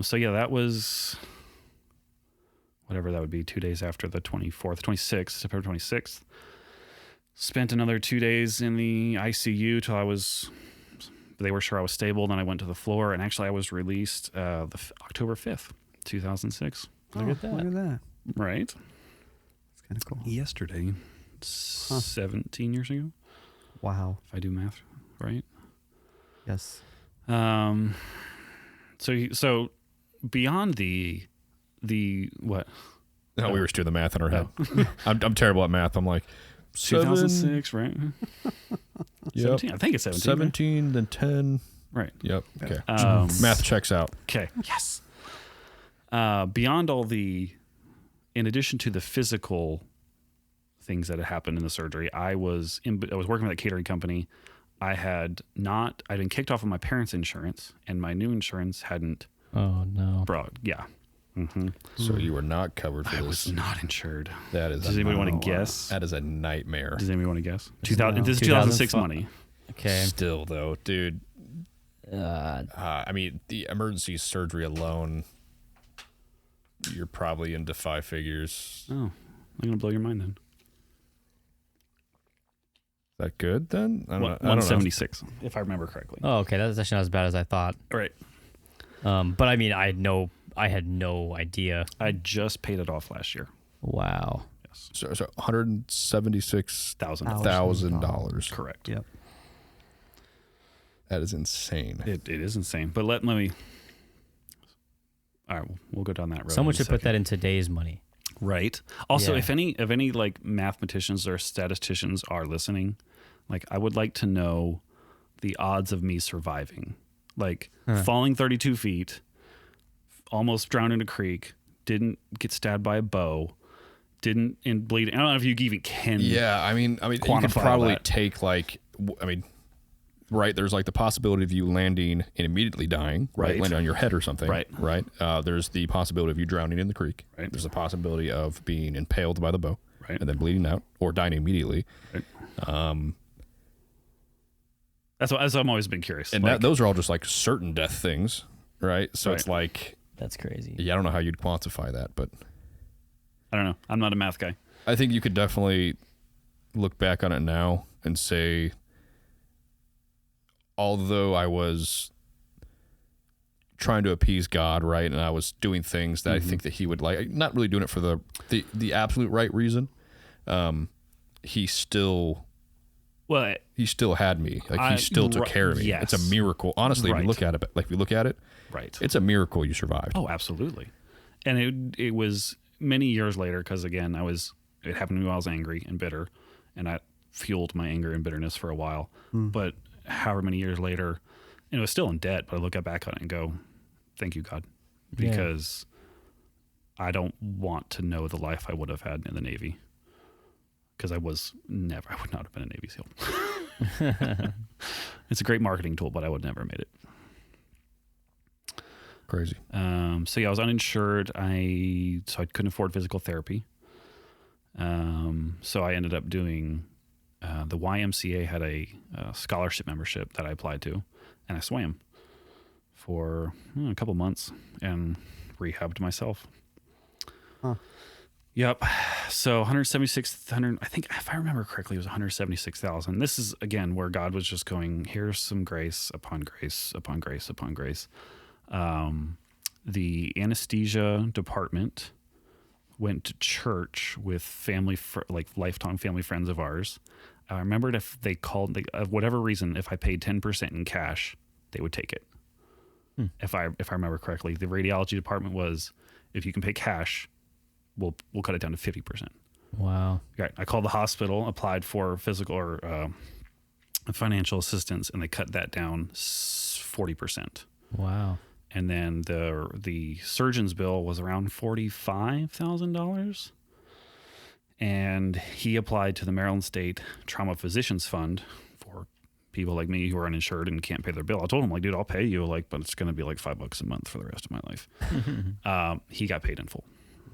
So yeah, that was whatever that would be, 2 days after the 26th, September 26th. Spent another 2 days in the ICU till they were sure I was stable. Then I went to the floor, and actually I was released October 5th, 2006. Look at that. Right. It's kind of cool. Yesterday, 17 years ago. Wow. If I do math right. Yes. So beyond the what? No, we were just doing the math in our head. I'm terrible at math. I'm like 2006, right? Yep. 17. I think it's 17. 17, then 10. Right. Yep. Okay. Um, Math checks out. Okay. Yes. Beyond all the in addition to the physical things that had happened in the surgery, I was working with a catering company. I'd been kicked off of my parents' insurance, and my new insurance hadn't. Oh no. Yeah. Mm-hmm. So you were not covered for I this. was not insured. That is. Does anybody want to guess? That is a nightmare. Does anybody want to guess? No. This is 2006 money. Okay. Still though, dude. I mean, the emergency surgery alone, you're probably into 5 figures. Oh, I'm gonna blow your mind then. Is that good then? I don't know. 176, if I remember correctly. Oh, okay. That's actually not as bad as I thought. Right. But I mean, I had no idea. I just paid it off last year. Wow. Yes. So $176,000. $1,000. Correct. Yep. That is insane. It is insane. But let me. All right, we'll go down that road. Someone in a should put that second. in today's money. Right. Also, Yeah. if any like mathematicians or statisticians are listening, like I would like to know the odds of me surviving. Like falling 32 feet, almost drowned in a creek, didn't get stabbed by a bow, didn't bleed. I don't know if you even can. Yeah, I mean, you could quantify probably that. take right. There's like the possibility of you landing and immediately dying, right? Landing on your head or something, Right. Right. There's the possibility of you drowning in the creek. Right. There's a possibility of being impaled by the bow, Right. and then bleeding out or dying immediately. Right. That's what I've always been curious. And those are all just like certain death things, right? So Right. it's like, That's crazy. yeah, I don't know how you'd quantify that, but I don't know. I'm not a math guy. I think you could definitely look back on it now and say, although I was trying to appease God, right, and I was doing things that I think that He would like, not really doing it for the absolute right reason, He still had me. Like He still took care of me. yes. It's a miracle. Honestly, if Right. you look at it, Right. it's a miracle you survived. Oh, absolutely. And it was many years later because again, it happened to me while I was angry and bitter, and I fueled my anger and bitterness for a while. But however many years later, and it was still in debt, but I look back on it and go, "Thank you, God," because I don't want to know the life I would have had in the Navy. Because I would not have been a Navy SEAL. It's a great marketing tool, but I would never have made it. Crazy. So yeah, I was uninsured. So I couldn't afford physical therapy. So I ended up doing, the YMCA had a scholarship membership that I applied to, and I swam for a couple months and rehabbed myself. Huh. Yep. So 176,000, I think if I remember correctly, it was 176,000. This is again where God was just going, here's some grace upon grace upon grace upon grace. The anesthesia department went to church with lifetime family friends of ours. I remembered if they called, of whatever reason, if I paid 10% in cash, they would take it. If I remember correctly, the radiology department was, if you can pay cash, we'll cut it down to 50%. Wow. Right. I called the hospital, applied for physical or financial assistance, and they cut that down 40%. Wow. And then the surgeon's bill was around $45,000. And he applied to the Maryland State Trauma Physicians Fund for people like me who are uninsured and can't pay their bill. I told him, like, dude, I'll pay you, but it's going to be like $5 a month for the rest of my life. He got paid in full.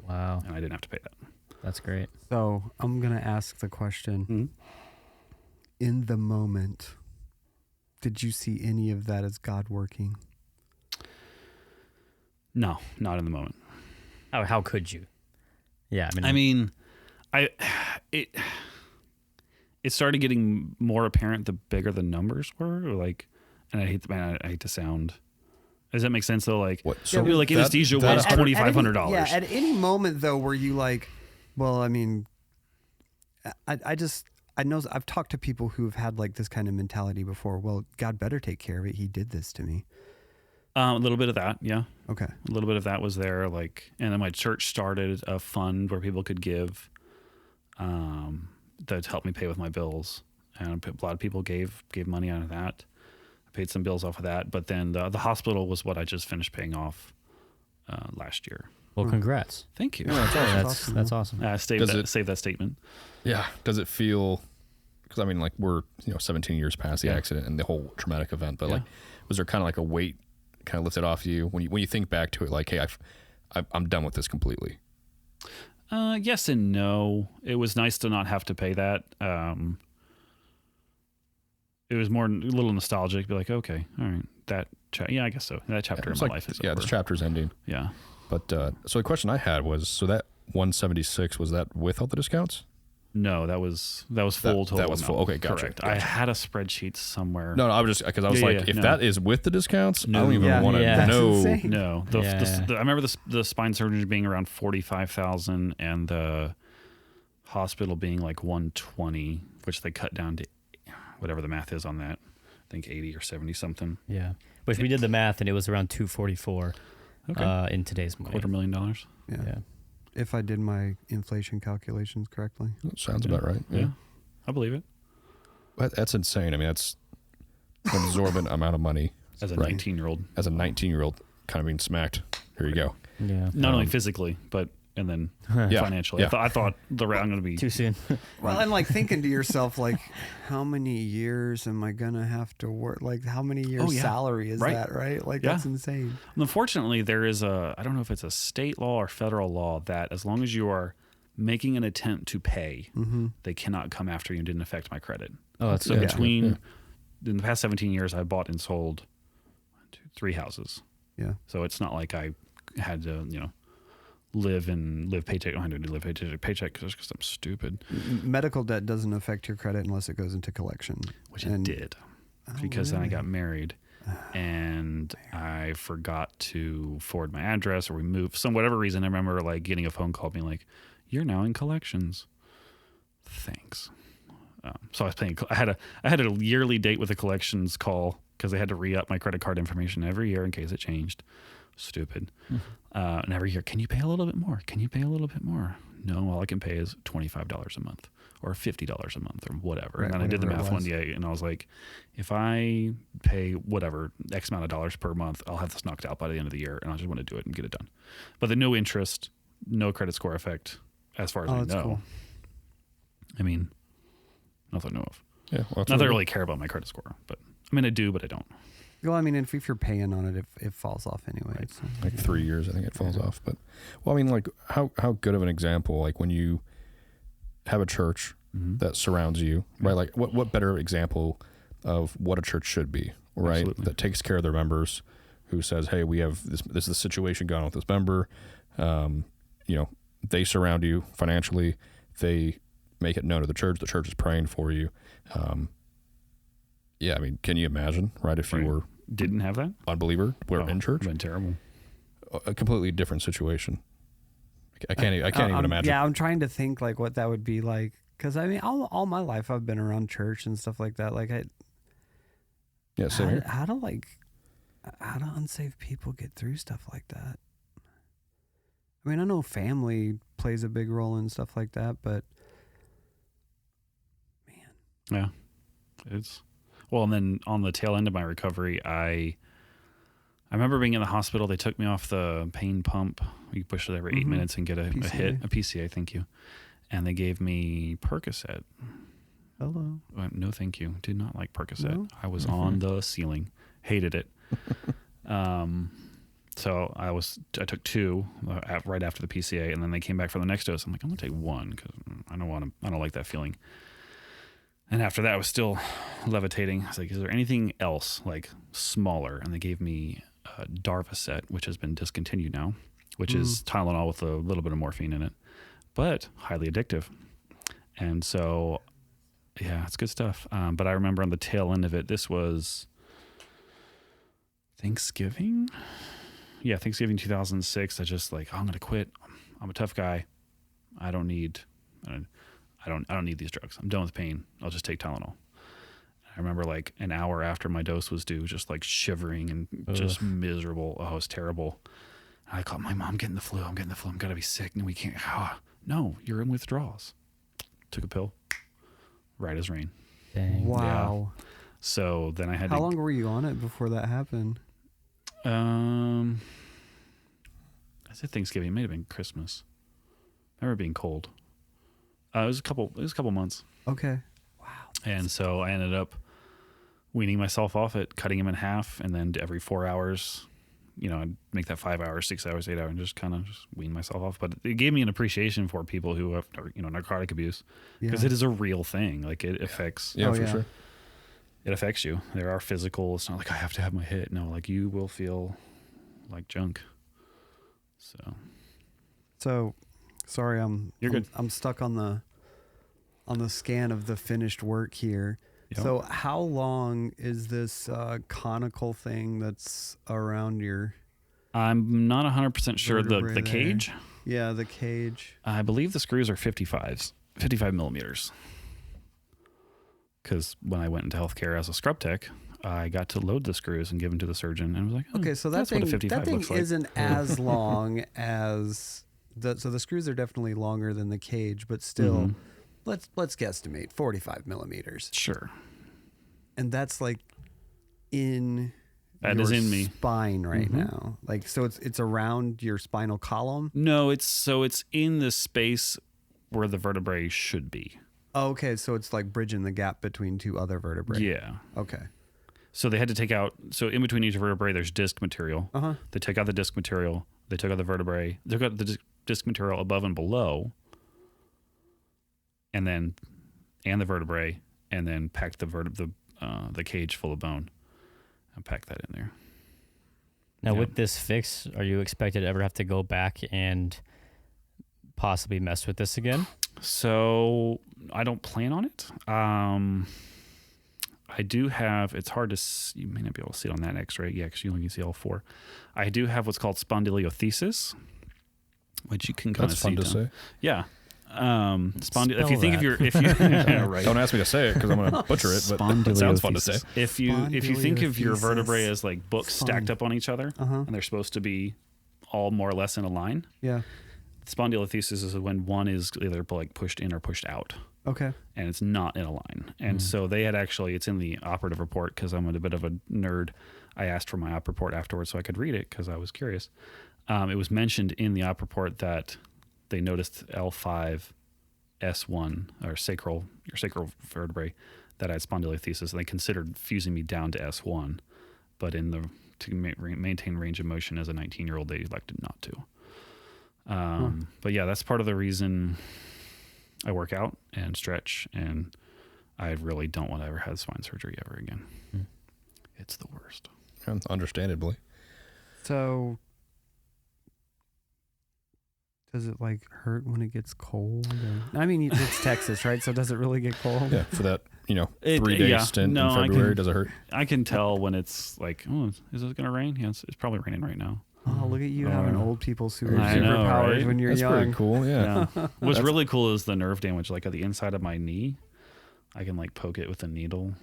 Wow. And I didn't have to pay that. That's great. So I'm going to ask the question. In the moment, did you see any of that as God working? No, not in the moment. How could you? Yeah. It started getting more apparent the bigger the numbers were, and I hate to sound. Does that make sense though? Like, What? so anesthesia was $2,500. Yeah. At any moment though, were you like, well, I mean, I know I've talked to people who've had like this kind of mentality before. Well, God better take care of it. He did this to me. A little bit of that, yeah. Okay. A little bit of that was there, and then my church started a fund where people could give, that helped me pay with my bills, and a lot of people gave money out of that. I paid some bills off of that, but then the hospital was what I just finished paying off last year. Well, congrats. Thank you. Yeah, That's awesome. Save that statement. Yeah. Does it feel? Because I mean, like we're 17 years past the accident and the whole traumatic event, but like, was there kind of like a weight kind of lifted off you when you think back to it? Like, hey, I'm done with this completely. Yes and no. It was nice to not have to pay that. It was more a little nostalgic. Be like, okay, all right, I guess so. That chapter in my life is over. This chapter's ending. Yeah. But so the question I had was, so that 176, was that with all the discounts? No, that was full total. That was full. Okay, gotcha. Correct. I had a spreadsheet somewhere. No, I was just because I was if no. that is with the discounts, No. I don't even want to know. No, I remember the spine surgery being around 45,000 and the hospital being like 120, which they cut down to whatever the math is on that. I think 80 or 70 something. Yeah, which we did the math and it was around 244. Okay. In today's money. $250,000. Yeah. If I did my inflation calculations correctly. That sounds about right. Yeah. I believe it. That's insane. I mean, that's an exorbitant amount of money. As a 19-year-old. As a 19-year-old kind of being smacked. Here you go. Yeah. Not only physically, but and then financially. Yeah. I thought I'm going to be too soon. Well, and like thinking to yourself, like, how many years am I going to have to work? Like, how many years salary is that, right? Like, that's insane. Unfortunately, there is I don't know if it's a state law or federal law that as long as you are making an attempt to pay, they cannot come after you and didn't affect my credit. Oh, that's so in the past 17 years, I bought and sold 3 houses. Yeah. So it's not like I had to, live paycheck. I had to live paycheck to paycheck because I'm stupid. Medical debt doesn't affect your credit unless it goes into collection. Which it did. Because then I got married and I forgot to forward my address or we moved. For whatever reason, I remember like getting a phone call being like, "You're now in collections." Thanks. So I was paying. I had a yearly date with the collections call because they had to re-up my credit card information every year in case it changed. Stupid. And every year, can you pay a little bit more? Can you pay a little bit more? No, all I can pay is $25 a month or $50 a month or whatever. Right, and then I did the math one day and I was like, if I pay whatever X amount of dollars per month, I'll have this knocked out by the end of the year and I just want to do it and get it done. But the no interest, no credit score effect, as far as I know. Cool. I mean, not that I know of. Yeah, well, not that I really care about my credit score, but I mean, I do, but I don't. Well, I mean, if you're paying on it, it falls off anyway. Right. So. Like 3 years, I think it falls off. But, well, I mean, like, how good of an example, like, when you have a church that surrounds you, right? Like, what better example of what a church should be, right? Absolutely. That takes care of their members, who says, hey, we have this is the situation going on with this member. They surround you financially. They make it known to the church is praying for you. I mean, can you imagine, right? If you were didn't have that unbeliever, were in church, been terrible. A completely different situation. I can't even imagine. Yeah, I'm trying to think like what that would be like, because I mean, all my life I've been around church and stuff like that. Like, same here. How do unsaved people get through stuff like that? I mean, I know family plays a big role in stuff like that, but man, it's. Well, and then on the tail end of my recovery, I remember being in the hospital. They took me off the pain pump. You push it every 8 minutes and get a hit, a PCA, thank you. And they gave me Percocet. Hello. No, thank you. Did not like Percocet. No? I was on the ceiling. Hated it. So I took 2 right after the PCA, and then they came back for the next dose. I'm like, I'm gonna take 1 because I don't like that feeling. And after that, I was still levitating. I was like, is there anything else, like, smaller? And they gave me Darvocet, which has been discontinued now, which is Tylenol with a little bit of morphine in it, but highly addictive. And so, yeah, it's good stuff. But I remember on the tail end of it, this was Thanksgiving? Yeah, Thanksgiving 2006. I just like, I'm going to quit. I'm a tough guy. I don't need these drugs. I'm done with pain. I'll just take Tylenol. I remember like an hour after my dose was due, just like shivering and just miserable. Oh, it was terrible. I called my mom, I'm getting the flu. I'm going to be sick and we can't. No, you're in withdrawals. Took a pill. Right as rain. Dang. Wow. Yeah. So then I had How long were you on it before that happened? I I said Thanksgiving. It may have been Christmas. I remember being cold. It was a couple months. Okay. And so I ended up weaning myself off it, cutting him in half, and then every 4 hours, I'd make that 5 hours, 6 hours, 8 hours, and just kind of wean myself off. But it gave me an appreciation for people who have, narcotic abuse, because it is a real thing. Like it affects. Yeah, for sure. It affects you. There are physical. It's not like I have to have my hit. No, like you will feel like junk. So, sorry, You're good. I'm stuck on the scan of the finished work here. Yep. So how long is this conical thing that's around your... I'm not 100% sure the vertebrae cage. Yeah, the cage. I believe the screws are 55 millimeters. Because when I went into healthcare as a scrub tech, I got to load the screws and give them to the surgeon, and I was like, okay, so that's what a 55 looks like. Isn't as long as... So the screws are definitely longer than the cage, but still... Let's guesstimate 45 millimeters. Sure. And that's like in that your is in me. Spine right now. Like, so it's around your spinal column? No, it's in the space where the vertebrae should be. Oh, okay, so it's like bridging the gap between two other vertebrae. Yeah. Okay. So they had to take out, so in between each vertebrae there's disc material. They took out the disc material, they took out the vertebrae, they took out the disc material above and below, and the vertebrae, and then packed the cage full of bone and packed that in there. Now, with this fix, are you expected to ever have to go back and possibly mess with this again? So I don't plan on it. I do have, it's hard to see, you may not be able to see it on that x-ray. Yeah, because you only can see all four. I do have what's called spondylolisthesis, which you can kind of see. That's fun to say. Yeah. If you think of your, yeah, right. Don't ask me to say it because I'm going to butcher it, but it sounds fun to say. If you think of your vertebrae as like books stacked up on each other, and they're supposed to be all more or less in a line. Yeah. Spondylolisthesis is when one is either like pushed in or pushed out. Okay. And it's not in a line. And so they had actually, it's in the operative report because I'm a bit of a nerd. I asked for my op report afterwards so I could read it because I was curious. It was mentioned in the op report that they noticed L5, S1, or sacral vertebrae that I had spondylolisthesis, and they considered fusing me down to S1, but to maintain range of motion as a 19-year-old, they elected not to. But yeah, that's part of the reason I work out and stretch, and I really don't want to ever have spine surgery ever again. It's the worst. Understandably. So, does it like hurt when it gets cold? I mean, it's Texas, right? So does it really get cold? Yeah, for that, 3-day stint in February, does it hurt? I can tell when it's like, oh, is it going to rain? Yeah, it's probably raining right now. Oh, look at you having old people superpowers right? when you're That's young. pretty cool, yeah. What's really cool is the nerve damage, like at the inside of my knee. I can like poke it with a needle,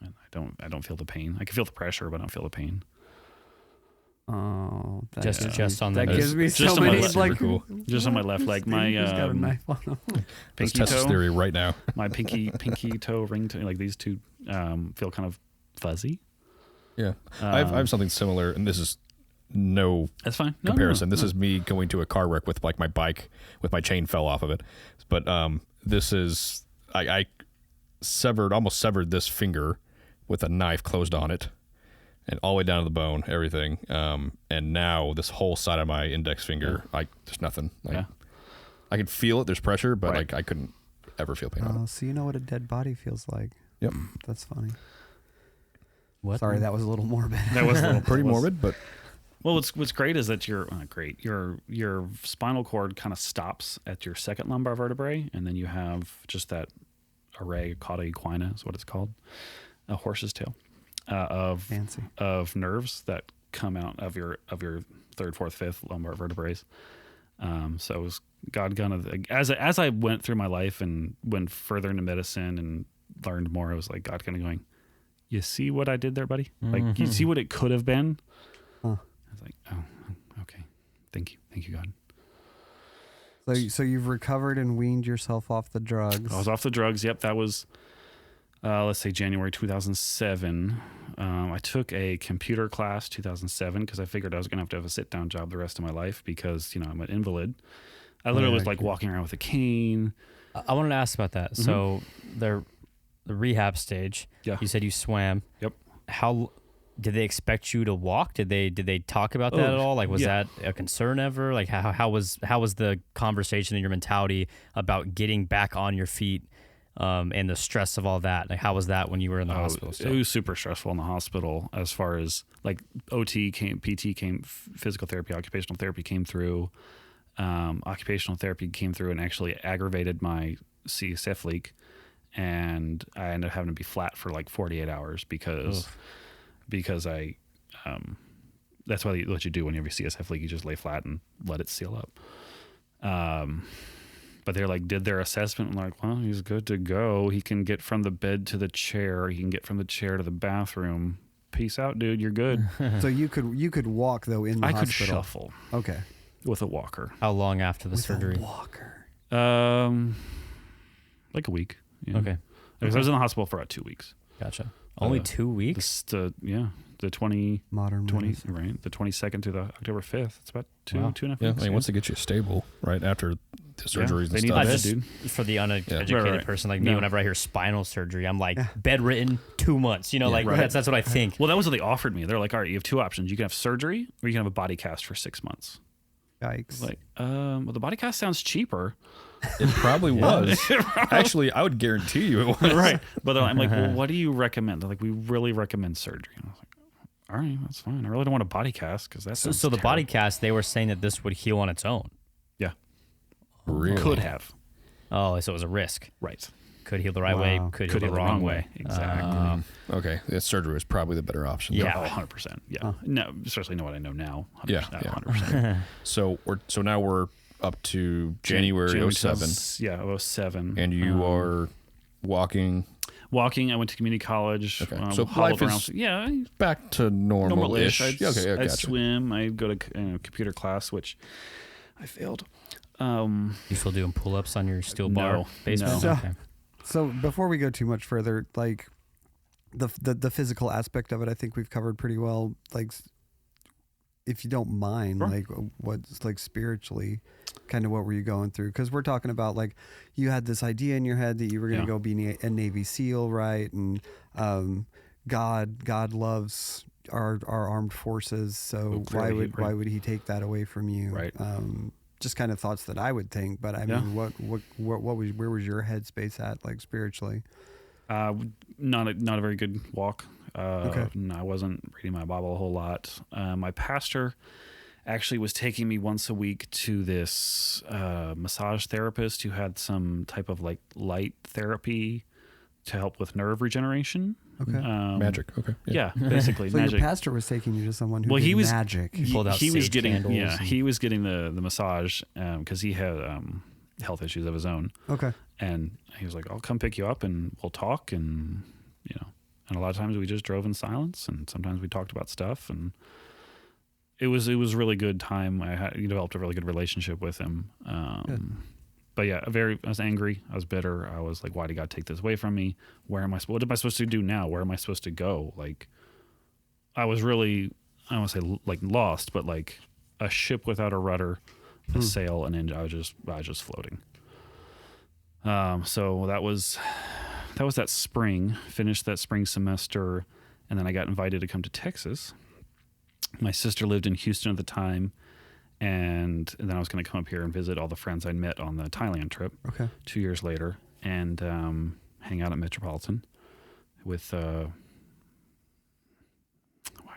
and I don't feel the pain. I can feel the pressure, but I don't feel the pain. Oh, just on that the gives me just so on my many left, like cool. Just on my left leg, my got a knife on him. That's pinky Texas toe, theory right now. my pinky toe, ring toe, like these two feel kind of fuzzy. Yeah, I have something similar, and this is no that's fine comparison. No. This is me going to a car wreck with like my bike, with my chain fell off of it. But this is I almost severed this finger with a knife closed on it, and all the way down to the bone, everything. And now this whole side of my index finger, there's nothing. I can feel it. There's pressure, but I couldn't ever feel pain on it. So you know what a dead body feels like. Yep. That's funny. What? Sorry, that was a little morbid. That was a little Pretty morbid, but well, what's great is that your spinal cord kind of stops at your second lumbar vertebrae, and then you have just that array, cauda equina is what it's called, a horse's tail of nerves that come out of your third, fourth, fifth lumbar vertebrae. So it was God gonna as I went through my life and went further into medicine and learned more, I was like God kind of going, you see what I did there, buddy? Like you see what it could have been. I was like, oh, okay, thank you, God. So you've recovered and weaned yourself off the drugs. I was off the drugs. Yep, that was let's say January 2007. I took a computer class 2007 because I figured I was going to have a sit-down job the rest of my life because, I'm an invalid. I literally was like walking around with a cane. I wanted to ask about that. Mm-hmm. So the rehab stage, you said you swam. Yep. How did they expect you to walk? Did they talk about that at all? Like, was that a concern ever? Like, how was the conversation and your mentality about getting back on your feet, and the stress of all that? Like, how was that when you were in the hospital still? It was super stressful in the hospital as far as like OT came, PT came, physical therapy, occupational therapy came through. Occupational therapy came through and actually aggravated my CSF leak, and I ended up having to be flat for like 48 hours because I that's what you do when you have your CSF leak. You just lay flat and let it seal up. But they're like, did their assessment and like, well, he's good to go. He can get from the bed to the chair. He can get from the chair to the bathroom. Peace out, dude. You're good. So you could walk though in the hospital. I could shuffle. Okay. With a walker. How long after the with surgery? A walker. Like a week. Yeah. Okay. I was in the hospital for about 2 weeks. Gotcha. Only 2 weeks? The 20 modern 20 medicine. Right. The 22nd to the October 5th. It's about two and a half Yeah, weeks. I mean, once they get you stable, right after the surgeries they and need stuff. that, dude. For the uneducated person like me, whenever I hear spinal surgery, I'm like, bedridden 2 months. That's what I think. Well, that was what they offered me. They're like, all right, you have two options. You can have surgery or you can have a body cast for 6 months. Yikes. Like, well, the body cast sounds cheaper. It probably was. Actually, I would guarantee you it was. Right. But I'm like, well, what do you recommend? They're like, we really recommend surgery. And I was like, all right, that's fine. I really don't want a body cast because that's so the body cast, they were saying that this would heal on its own. Yeah. Really? Could have. Oh, so it was a risk. Right. Could heal the right way, could heal the wrong way. Exactly. Okay, the surgery was probably the better option. Yeah. Oh, 100%. Yeah. No, especially know what I know now. 100%, Yeah. 100%. So now we're up to January 07. Yeah, 07. And you are walking. I went to community college. Okay. So life is back to normal-ish. I'd gotcha. swim. I'd go to computer class, which I failed. You still doing pull-ups on your steel bar basement? No. Okay. So before we go too much further, like the physical aspect of it, I think we've covered pretty well. Like, if you don't mind, sure. like what's like spiritually, kind of what were you going through? Because we're talking about like you had this idea in your head that you were going to go be a Navy SEAL, right? And God loves our armed forces, so why would He take that away from you? Right. Just kind of thoughts that I would think, but I mean, where was your headspace at, like spiritually? Not a very good walk. Okay. I wasn't reading my Bible a whole lot. My pastor actually was taking me once a week to this massage therapist who had some type of like light therapy to help with nerve regeneration. Okay. Magic. Okay. Yeah, basically so magic. your pastor was taking you to someone who did magic. He pulled out he was sage getting candles he was getting the massage because he had health issues of his own. Okay. And he was like, I'll come pick you up and we'll talk. And, and a lot of times we just drove in silence and sometimes we talked about stuff. And it was a really good time. He developed a really good relationship with him. But yeah, I was angry. I was bitter. I was like, why did God take this away from me? What am I supposed to do now? Where am I supposed to go? Like, I was really, I don't want to say like lost, but like a ship without a rudder, a sail, and then I was just floating. So that was that spring. Finished that spring semester, and then I got invited to come to Texas. My sister lived in Houston at the time, and then I was going to come up here and visit all the friends I'd met on the Thailand trip. Okay. 2 years later, and hang out at Metropolitan with why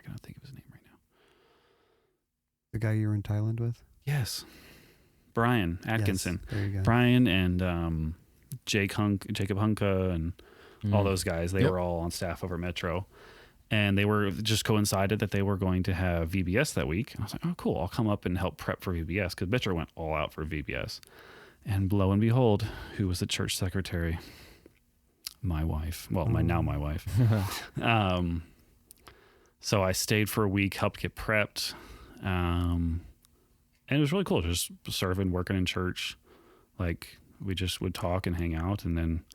can I think of his name right now? The guy you were in Thailand with? Yes. Brian Atkinson. Yes, there you go. Brian and Jacob Hunka and all those guys. They were all on staff over at Metro. And they were just coincided that they were going to have VBS that week. And I was like, oh, cool. I'll come up and help prep for VBS because Metro went all out for VBS. And lo and behold, who was the church secretary? My wife. Well, my wife. So I stayed for a week, helped get prepped. And it was really cool, just serving, working in church. Like, we just would talk and hang out, and then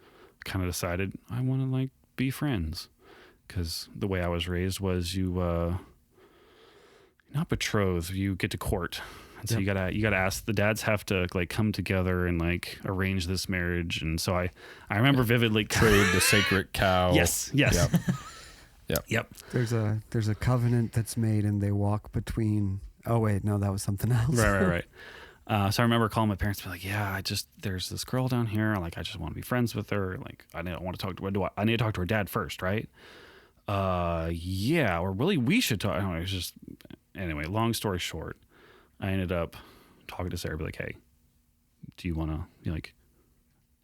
kind of decided I want to, like, be friends. because the way I was raised was you not betrothed, you get to court. And so you gotta ask, the dads have to like come together and like arrange this marriage. And so I remember vividly Trade the sacred cow. Yes. Yep. There's a covenant that's made, and they walk between. Oh wait, no, that was something else. Right. So I remember calling my parents, be like, "Yeah, there's this girl down here. Like, I just want to be friends with her. Like, I don't want to talk to her. I need to talk to her dad first, right? Yeah, or really, we should talk." I don't know, it's just anyway. Long story short, I ended up talking to Sarah, be like, "Hey, do you want to like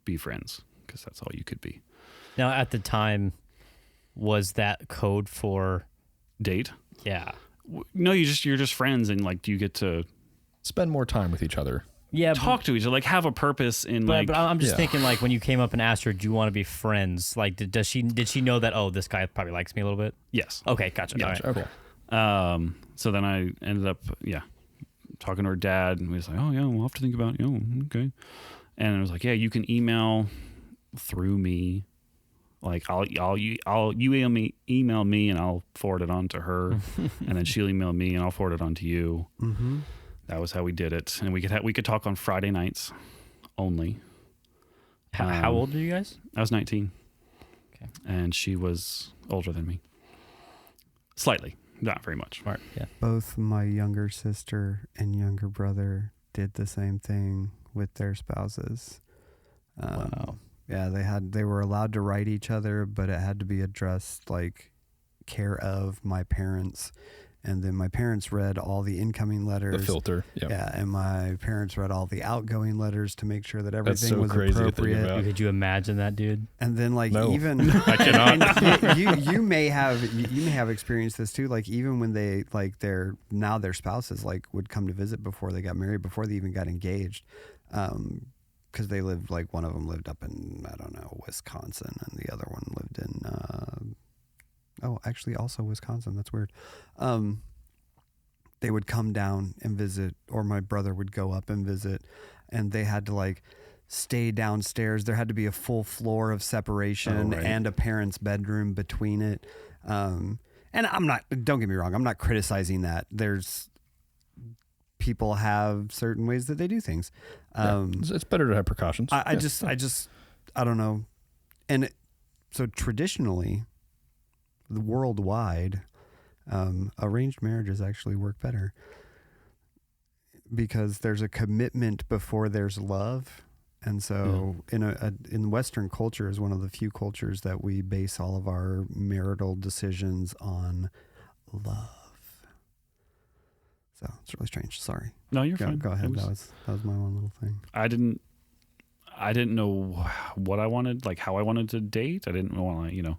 be friends? Because that's all you could be." Now, at the time, was that code for date? Yeah. No, you're just friends, and like, do you get to spend more time with each other? Yeah, talk to each other, like have a purpose in like. But I'm just thinking, like, when you came up and asked her, "Do you want to be friends?" Like, did she know that? Oh, this guy probably likes me a little bit. Yes. Okay, gotcha. Yeah, All right. Okay. So then I ended up talking to her dad, and we was like, "Oh yeah, we'll have to think about it." Okay. And it was like, "Yeah, you can email through me. Like you email me and I'll forward it on to her, and then she'll email me and I'll forward it on to you." Mm-hmm. That was how we did it, and we could talk on Friday nights only. How old are you guys? I was 19. Okay. And she was older than me, slightly, not very much. Smart. Yeah. Both my younger sister and younger brother did the same thing with their spouses. Wow. Yeah, they were allowed to write each other, but it had to be addressed like care of my parents. And then my parents read all the incoming letters. The filter. Yep. Yeah, and my parents read all the outgoing letters to make sure that everything so was crazy to think appropriate. about. Could you imagine that, dude? And then like No. even I cannot. and you may have experienced this too. Like even when they like their spouses like would come to visit before they got married, before they even got engaged. Because they lived, like, one of them lived up in, I don't know, Wisconsin, and the other one lived in, actually also Wisconsin. That's weird. They would come down and visit, or my brother would go up and visit, and they had to, like, stay downstairs. There had to be a full floor of separation and a parent's bedroom between it. And don't get me wrong, I'm not criticizing that. People have certain ways that they do things. It's better to have precautions. I don't know. And so traditionally, worldwide, arranged marriages actually work better because there's a commitment before there's love. And so in Western culture is one of the few cultures that we base all of our marital decisions on love. So it's really strange. Sorry. No, you're fine. Go ahead. That was my one little thing. I didn't know what I wanted, like how I wanted to date. I didn't want to,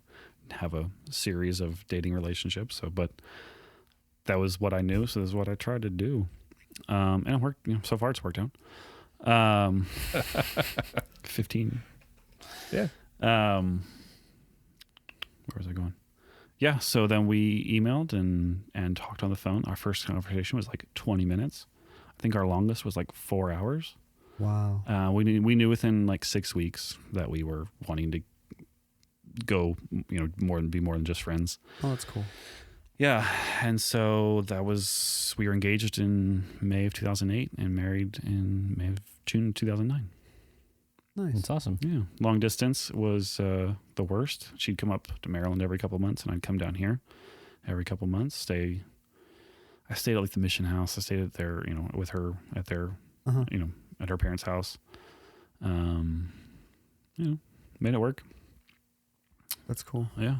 have a series of dating relationships. So, but that was what I knew. So this is what I tried to do. And it worked. So far it's worked out. 15. Yeah. Where was I going? Yeah, so then we emailed and talked on the phone. Our first conversation was like 20 minutes. I think our longest was like 4 hours. Wow. We knew within like 6 weeks that we were wanting to go, be more than just friends. Oh, that's cool. Yeah, and so we were engaged in May of 2008 and married in June 2009. Nice. That's awesome. Yeah, long distance was the worst. She'd come up to Maryland every couple of months, and I'd come down here every couple of months. I stayed at like the mission house. I stayed at their, with her at their, at her parents' house. Made it work. That's cool. Yeah.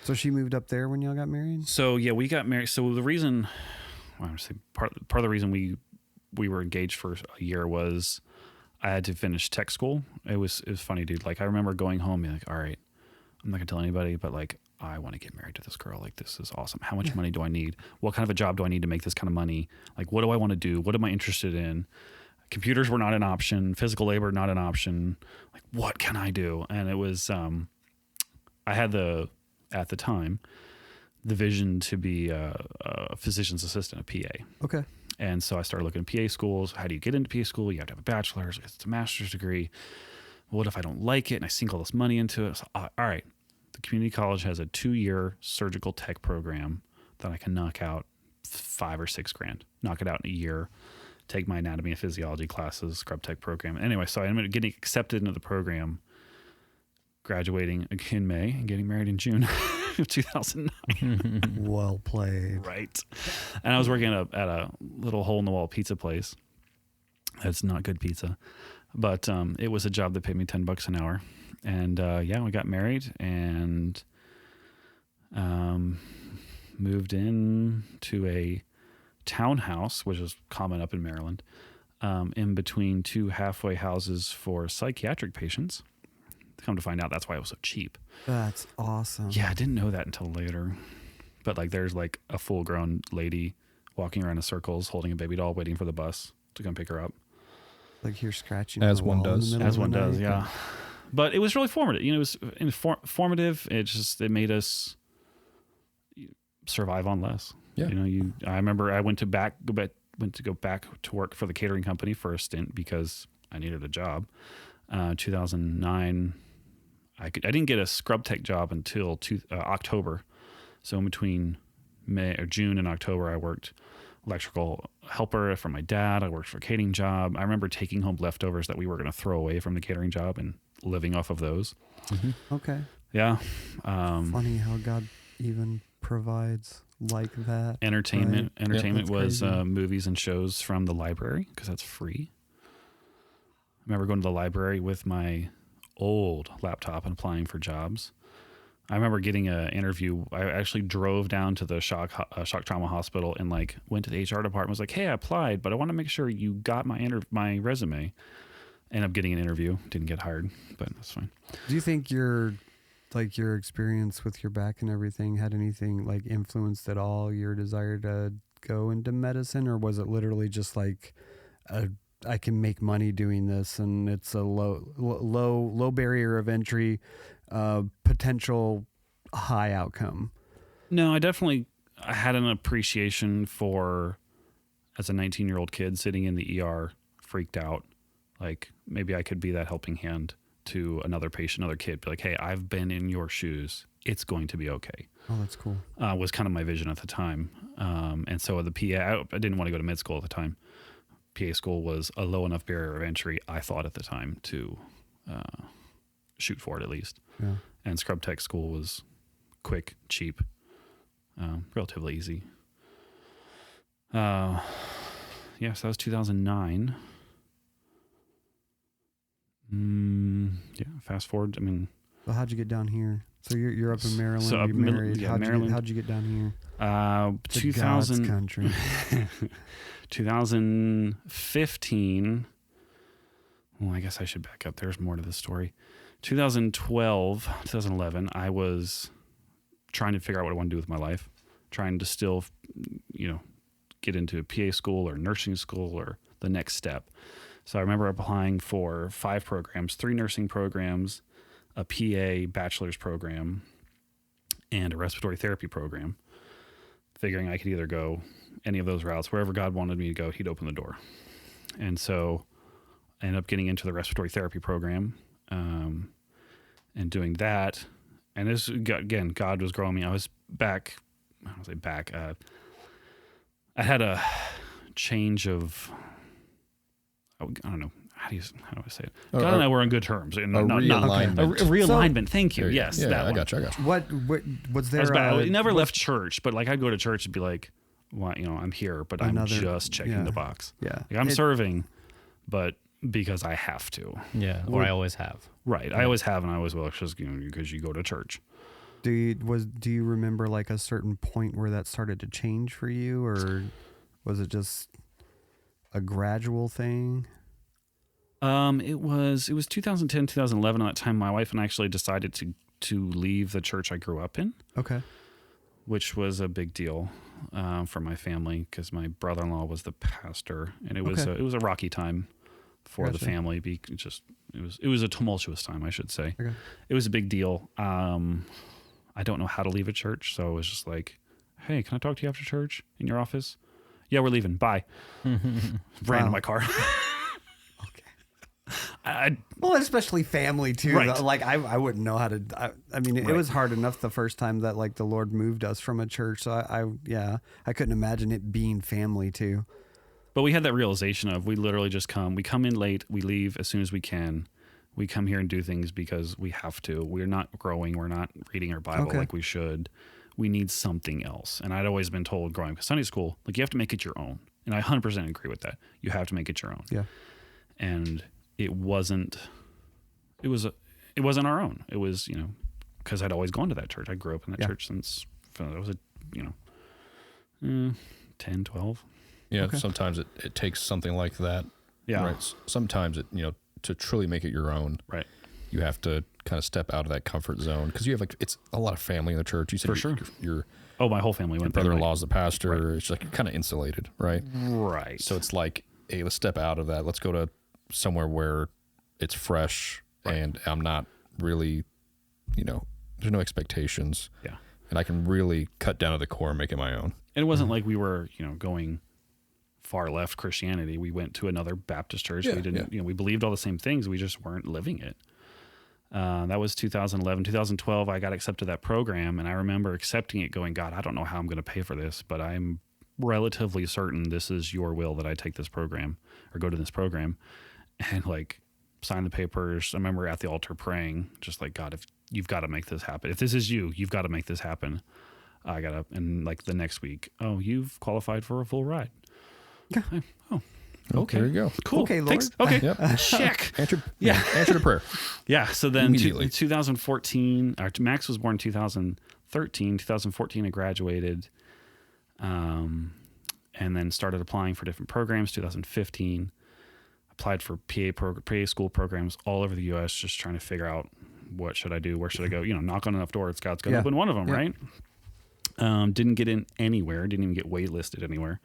So she moved up there when y'all got married? So yeah, we got married. So the reason, part of the reason we were engaged for a year was I had to finish tech school. It was funny, dude. Like I remember going home and being like, all right, I'm not gonna tell anybody, but like I want to get married to this girl. Like this is awesome. How much money do I need? What kind of a job do I need to make this kind of money? Like what do I want to do? What am I interested in? Computers were not an option. Physical labor not an option. Like what can I do? And it was I had at the time the vision to be a physician's assistant, a PA. Okay. And so I started looking at PA schools. How do you get into PA school? You have to have a bachelor's. It's a master's degree. What if I don't like it and I sink all this money into it? So, all right. The community college has a 2-year surgical tech program that I can knock out $5 or $6 grand, knock it out in a year, take my anatomy and physiology classes, scrub tech program. Anyway, so I ended up getting accepted into the program, graduating in May and getting married in June of 2009. Well played. Right. And I was working at a little hole in the wall pizza place. It's not good pizza, but it was a job that paid me $10 an hour. And we got married and moved in to a townhouse, which is common up in Maryland, in between 2 halfway houses for psychiatric patients. Come to find out, that's why it was so cheap. That's awesome. Yeah, I didn't know that until later. But like, there's like a full-grown lady walking around in circles, holding a baby doll, waiting for the bus to come pick her up. Like you're scratching. As one does. As one does, yeah. But it was really formative. You know, it was formative. It made us survive on less. Yeah. You know, I remember I went to go back to work for the catering company for a stint because I needed a job. 2009. I didn't get a scrub tech job until October. So in between June and October, I worked electrical helper for my dad. I worked for a catering job. I remember taking home leftovers that we were going to throw away from the catering job and living off of those. Mm-hmm. Okay. Yeah. Funny how God even provides like that. Entertainment. Right? Entertainment was crazy. movies and shows from the library because that's free. I remember going to the library with my old laptop and applying for jobs. I remember getting an interview. I actually drove down to the shock trauma hospital and went to the HR department. Was like, "Hey, I applied, but I want to make sure you got my resume." Ended up getting an interview. Didn't get hired, but that's fine. Do you think your experience with your back and everything had anything influenced at all your desire to go into medicine, or was it literally just I can make money doing this and it's a low barrier of entry, potential high outcome? No, I had an appreciation for, as a 19-year-old kid sitting in the ER, freaked out. Maybe I could be that helping hand to another patient, another kid. Be like, hey, I've been in your shoes. It's going to be okay. Oh, that's cool. Was kind of my vision at the time. And so the PA, I didn't want to go to med school at the time. PA school was a low enough barrier of entry, I thought at the time, to shoot for it at least. Yeah. And scrub tech school was quick, cheap, relatively easy. So that was 2009. Fast forward. Well, how'd you get down here? So you're up in Maryland. So you're married. Maryland. How'd you get down here? 2000 God's country. 2015. Well, I guess I should back up. There's more to this story. 2011, I was trying to figure out what I want to do with my life, trying to still, get into PA school or nursing school or the next step. So I remember applying for 5 programs, 3 nursing programs, a PA bachelor's program, and a respiratory therapy program, figuring I could either go any of those routes. Wherever God wanted me to go, he'd open the door. And so I ended up getting into the respiratory therapy program and doing that. And this, again, God was growing me. I was back. I had a change of, I don't know. How do I say it? God and I were on good terms. Realignment. A realignment. Thank you. Yes. Yeah, that I one. got you. What was there? I never left church, but I'd go to church and be like, well, I'm here, but I'm just checking the box. Yeah. I'm serving, but because I have to. Yeah. Or I always have. Right. Yeah. I always have, and I always will, just because you go to church. Do you remember a certain point where that started to change for you, or was it just a gradual thing? It was 2010, 2011. At that time, my wife and I actually decided to leave the church I grew up in. Okay. Which was a big deal for my family because my brother-in-law was the pastor, and it was a rocky time for the family. It was a tumultuous time, I should say. Okay. It was a big deal. I don't know how to leave a church, so it was just like, hey, can I talk to you after church in your office? Yeah, we're leaving. Bye. Ran in my car. Well, especially family too. Right. Like I wouldn't know how to. I mean, it was hard enough the first time that like the Lord moved us from a church. So I couldn't imagine it being family too. But we had that realization of we literally just we come in late, we leave as soon as we can. We come here and do things because we have to. We're not growing. We're not reading our Bible like we should. We need something else. And I'd always been told growing up Sunday school, like you have to make it your own. And I 100% agree with that. You have to make it your own. Yeah. And it wasn't our own. It was, because I'd always gone to that church. I grew up in that church since I was 10, 12. Yeah. Okay. Sometimes it takes something like that. Yeah. Right. Sometimes to truly make it your own. Right. You have to kind of step out of that comfort zone because you have it's a lot of family in the church. You said for sure. My whole family went. Your brother-in-law's the pastor. Right. It's like kind of insulated, right? Right. So it's like, hey, let's step out of that. Let's go to somewhere where it's fresh and I'm not really, there's no expectations. Yeah. And I can really cut down to the core and make it my own. And it wasn't like we were, going far left Christianity. We went to another Baptist church. Yeah, we didn't, we believed all the same things. We just weren't living it. That was 2011. 2012, I got accepted to that program, and I remember accepting it going, God, I don't know how I'm going to pay for this, but I'm relatively certain this is your will that I take this program or go to this program. And sign the papers. I remember at the altar praying, just like, God, if you've got to make this happen. If this is you've got to make this happen. I got up and the next week, you've qualified for a full ride. Okay. There you go. Cool. Okay, Lord. Thanks. Okay. Yep. Check. Answer the prayer. Yeah. So then 2014, Max was born 2013. 2014, I graduated, and then started applying for different programs. 2015, applied for PA school programs all over the U.S., just trying to figure out what should I do, where should I go. Knock on enough doors. God's going to open one of them, right? Didn't get in anywhere. Didn't even get waitlisted anywhere.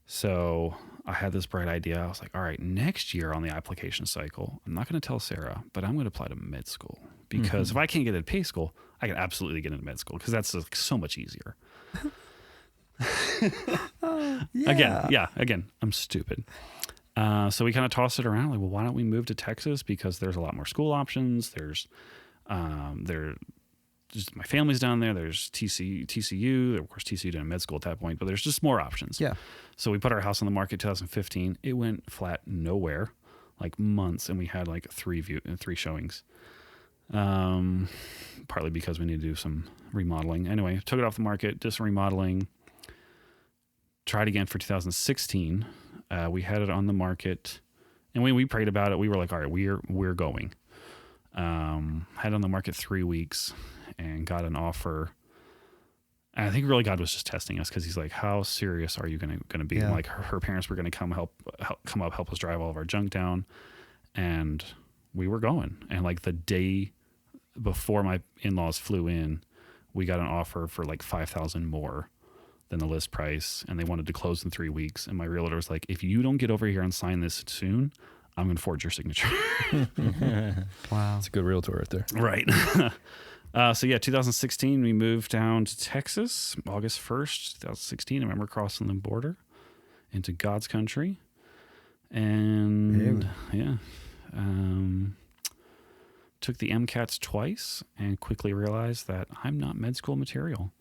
So I had this bright idea. I was like, all right, next year on the application cycle, I'm not going to tell Sarah, but I'm going to apply to med school because if I can't get into PA school, I can absolutely get into med school because that's so much easier. Again, I'm stupid. So we kind of tossed it around like, well, why don't we move to Texas? Because there's a lot more school options. There's, just my family's down there. There's TCU. Of course, TCU didn't med school at that point, but there's just more options. Yeah. So we put our house on the market 2015. It went flat nowhere, months, and we had 3 showings. Partly because we need to do some remodeling. Anyway, took it off the market, did some remodeling. Tried again for 2016. We had it on the market, and when we prayed about it, we were like, all right, we're going. Had it on the market 3 weeks and got an offer. And I think really God was just testing us because he's like, how serious are you going to be? Yeah. And her parents were going to come help us drive all of our junk down. And we were going. And the day before my in-laws flew in, we got an offer for $5,000 more than the list price. And they wanted to close in 3 weeks. And my realtor was like, if you don't get over here and sign this soon, I'm going to forge your signature. Wow. That's a good realtor right there. Right. 2016, we moved down to Texas, August 1st, 2016. I remember crossing the border into God's country. And took the MCATs twice and quickly realized that I'm not med school material.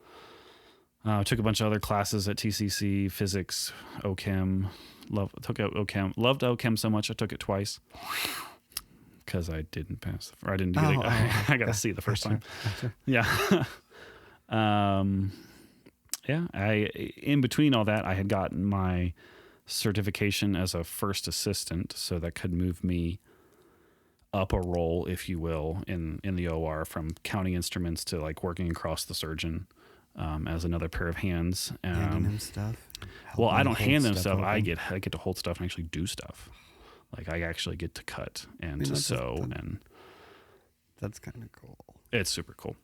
Took a bunch of other classes at TCC, physics, OChem. Loved OChem so much I took it twice because I didn't pass. Or I didn't do it. I got to see the first time. Yeah. In between all that, I had gotten my certification as a first assistant, so that could move me up a role, if you will, in the OR from counting instruments to working across the surgeon as another pair of hands. Handing him stuff. Well, I don't hand them stuff. Open. I get to hold stuff and actually do stuff. I actually get to cut and to sew, and that's kind of cool. It's super cool.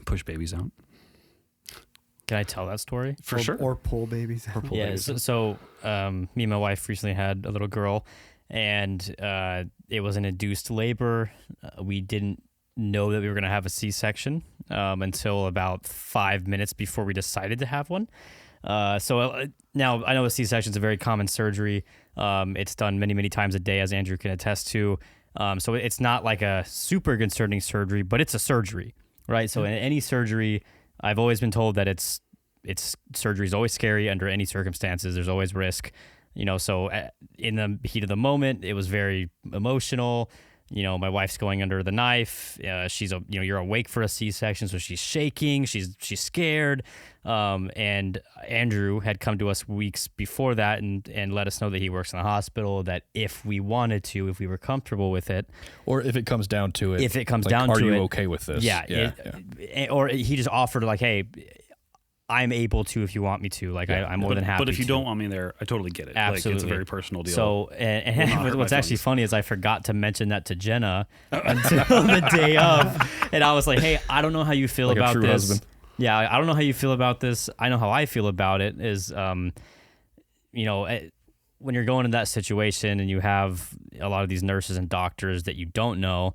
Push babies out. Can I tell that story? For sure. Or pull babies out. So me and my wife recently had a little girl, and it was an induced labor. We didn't know that we were going to have a C-section until about 5 minutes before we decided to have one. So now I know a C-section is a very common surgery. It's done many, many times a day, as Andrew can attest to. So it's not like a super concerning surgery, but it's a surgery, right? So in any surgery, I've always been told that it's surgery is always scary under any circumstances. There's always risk, so in the heat of the moment, it was very emotional. My wife's going under the knife. You're awake for a C-section, so she's shaking. She's scared. And Andrew had come to us weeks before that and let us know that he works in the hospital, that if we wanted to, if we were comfortable with it. Or if it comes down to it. Are you okay with this? Yeah. Or he just offered like, hey, I'm able to if you want me to. I'm more than happy. But if you to. Don't want me there, I totally get it. Absolutely. It's a very personal deal. So, and what's actually funny is I forgot to mention that to Jenna until the day of. And I was like, hey, I don't know how you feel about this. Husband. Yeah, I don't know how you feel about this. I know how I feel about it is, when you're going in that situation and you have a lot of these nurses and doctors that you don't know.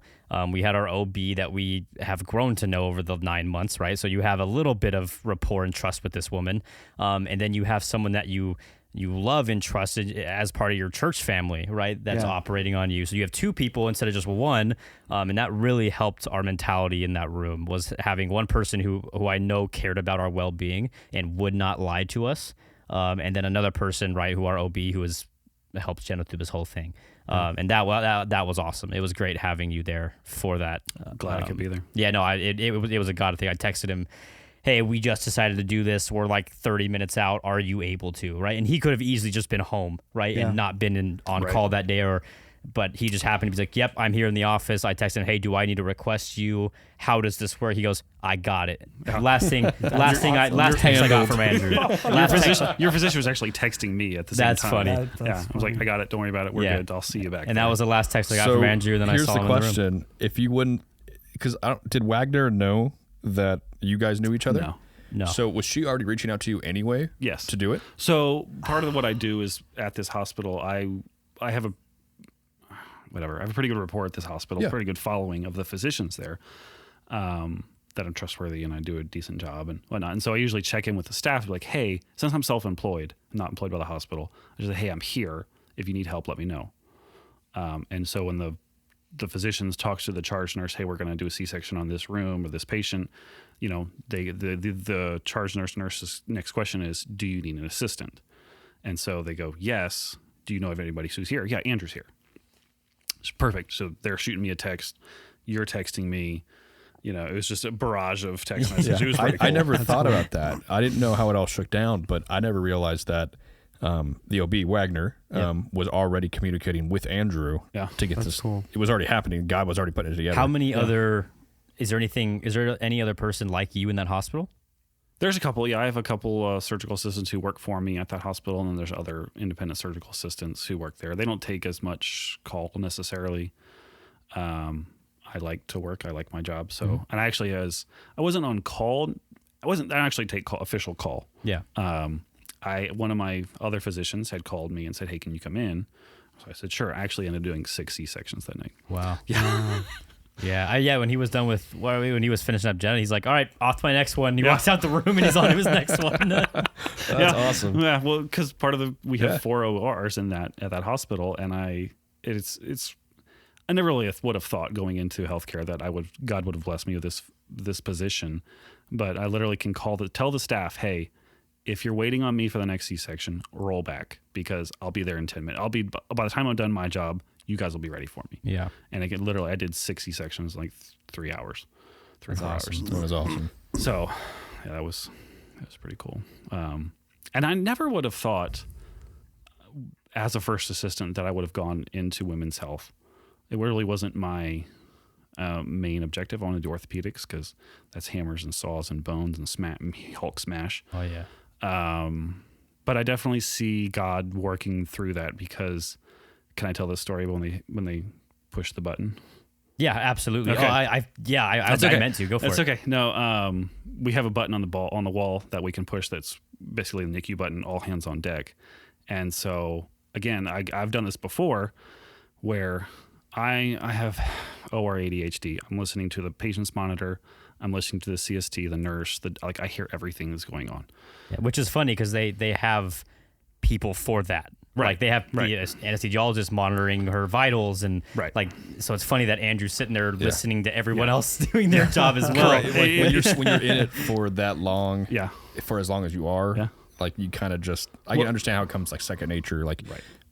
We had our OB that we have grown to know over the 9 months, right? So you have a little bit of rapport and trust with this woman. And then you have someone that you love and trust as part of your church family, right? That's operating on you. So you have two people instead of just one. And that really helped our mentality in that room, was having one person who I know cared about our well-being and would not lie to us. And then another person, right, who our OB, who has helped Jenna through this whole thing. And that was awesome. It was great having you there for that. Glad I could be there. Yeah, no, it was a God thing. I texted him, hey, we just decided to do this. We're like 30 minutes out. Are you able to, right? And he could have easily just been home, right, and not been on call that day, but he just happened to be like, yep, I'm here in the office. I texted him, hey, do I need to request you? How does this work? He goes, I got it. Last text I got from Andrew. Your physician was actually texting me at the same time. That's funny. I was like, I got it. Don't worry about it. We're good. I'll see you back. And that was the last text I got from Andrew. And then I saw him in the room. Here's the question: if you wouldn't, because did Wagner know that you guys knew each other? No. So was she already reaching out to you anyway? Yes. To do it? So part of what I do is at this hospital, I have a pretty good rapport at this hospital, pretty good following of the physicians there, that I'm trustworthy and I do a decent job and whatnot. And so I usually check in with the staff, like, hey, since I'm self-employed, I'm not employed by the hospital, I just say, hey, I'm here. If you need help, let me know. And so when the physicians talks to the charge nurse, hey, we're going to do a C-section on this room or this patient, the charge nurse's next question is, do you need an assistant? And so they go, yes. Do you know of anybody who's here? Yeah, Andrew's here. It's perfect. So they're shooting me a text. You're texting me. It was just a barrage of text messages. It was pretty cool. I never thought about that. I didn't know how it all shook down, but I never realized that the OB, Wagner, was already communicating with Andrew to get this. Cool. It was already happening. God was already putting it together. How many is there any other person like you in that hospital? There's a couple. Yeah, I have a couple surgical assistants who work for me at that hospital, and then there's other independent surgical assistants who work there. They don't take as much call necessarily. I like to work. I like my job. So, and I actually I wasn't on call. I didn't actually take official call. Yeah. One of my other physicians had called me and said, hey, can you come in? So I said, sure. I actually ended up doing 6 C-sections that night. Wow. Yeah. Yeah. When he was done when he was finishing up Jenna, he's like, all right, off to my next one. He walks out the room and he's on to his next one. That's awesome. Yeah. Well, because part of we have 4 ORs at that hospital, and I never really would have thought going into healthcare that God would have blessed me with this position, but I literally can tell the staff, hey, if you're waiting on me for the next C-section, roll back, because I'll be there in 10 minutes. By the time I'm done my job, you guys will be ready for me. Yeah. And I did 6 C-sections in like 3 hours. 3 or 4 hours. That was awesome. So yeah, that was pretty cool. And I never would have thought as a first assistant that I would have gone into women's health. It really wasn't my main objective. I want to do orthopedics because that's hammers and saws and bones and Hulk smash. Oh yeah. But I definitely see God working through that, because can I tell this story when they push the button? Yeah, absolutely. Okay. I meant to go for it. That's okay. No, we have a button on the wall that we can push. That's basically the NICU button, all hands on deck. And so again, I've done this before where I have OR ADHD. I'm listening to the patient's monitor. I'm listening to the CST, the nurse. I hear everything that's going on. Yeah, which is funny because they have people for that, Right. Like they have the anesthesiologist monitoring her vitals, and like so it's funny that Andrew's sitting there listening to everyone else doing their job as well. Like, when you're in it for that long, for as long as you are, like you kind of just I can understand how it comes like second nature. Like,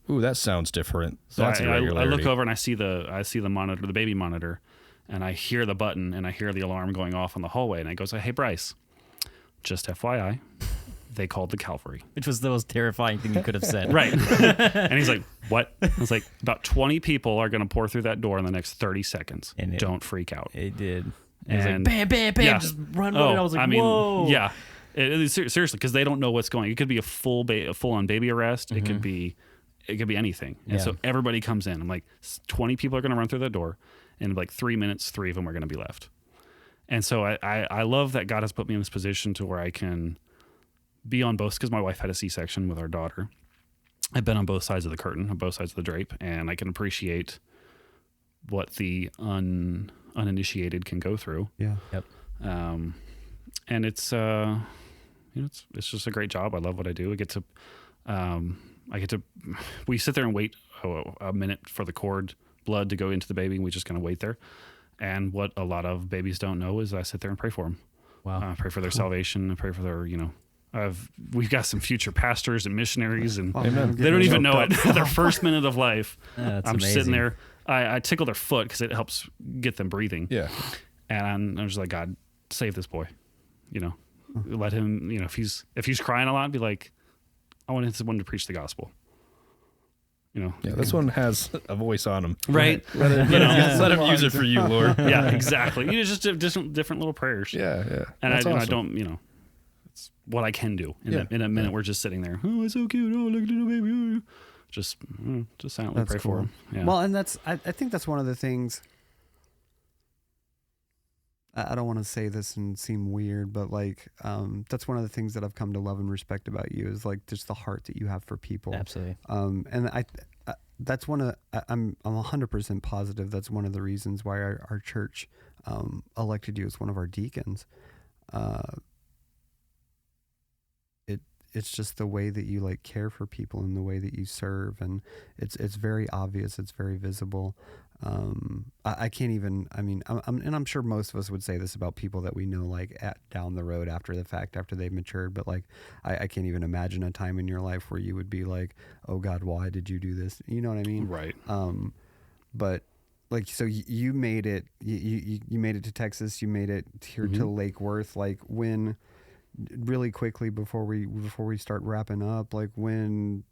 ooh, that sounds different. So That's irregularity. I look over and I see the monitor, the baby monitor, and I hear the button and I hear the alarm going off on the hallway, and I go, "Hey, Brice, just FYI." They called the cavalry. Which was the most terrifying thing you could have said. Right. And he's like, what? I was like, about 20 people are going to pour through that door in the next 30 seconds. And don't freak out. It did. And it was like, bam, bam, bam, just run. And I was like, whoa. Yeah. Seriously, because they don't know what's going on. It could be a full-on baby arrest. It could be anything. And so everybody comes in. I'm like, 20 people are going to run through that door. And in like 3 minutes, 3 of them are going to be left. And so I love that God has put me in this position to where I can be on both, because my wife had a C-section with our daughter. I've been on both sides of the curtain, on both sides of the drape, and I can appreciate what the uninitiated can go through. Yeah. Yep. And it's it's just a great job. I love what I do. We sit there and wait a minute for the cord blood to go into the baby, and we just kind of wait there. And what a lot of babies don't know is I sit there and pray for them. Wow. Pray for their salvation. I pray for their, we've got some future pastors and missionaries, and they don't even know it. Their first minute of life, I'm amazing. Sitting there. I tickle their foot because it helps get them breathing. Yeah. And I'm just like, God, save this boy. Let him. If he's crying a lot, be like, I want someone to preach the gospel. This one has a voice on him. Right. Let him use it for you, Lord. Yeah, exactly. Just different little prayers. Yeah. And I don't. It's what I can do in a minute. We're just sitting there. Oh, it's so cute. Oh, look at the baby. Just silently pray for him. Yeah. Well, and I think that's one of the things. I don't want to say this and seem weird, but like that's one of the things that I've come to love and respect about you is like just the heart that you have for people. Absolutely. And that's I'm 100% positive that's one of the reasons why our church elected you as one of our deacons. It's just the way that you like care for people and the way that you serve, and it's very obvious. It's very visible. I can't even. I mean, I'm sure most of us would say this about people that we know, like down the road after the fact, after they've matured. But like, I can't even imagine a time in your life where you would be like, "Oh God, why did you do this?" You know what I mean? Right. But like, so you made it. You made it to Texas. You made it here to Lake Worth. Like when. Really quickly before we start wrapping up, like when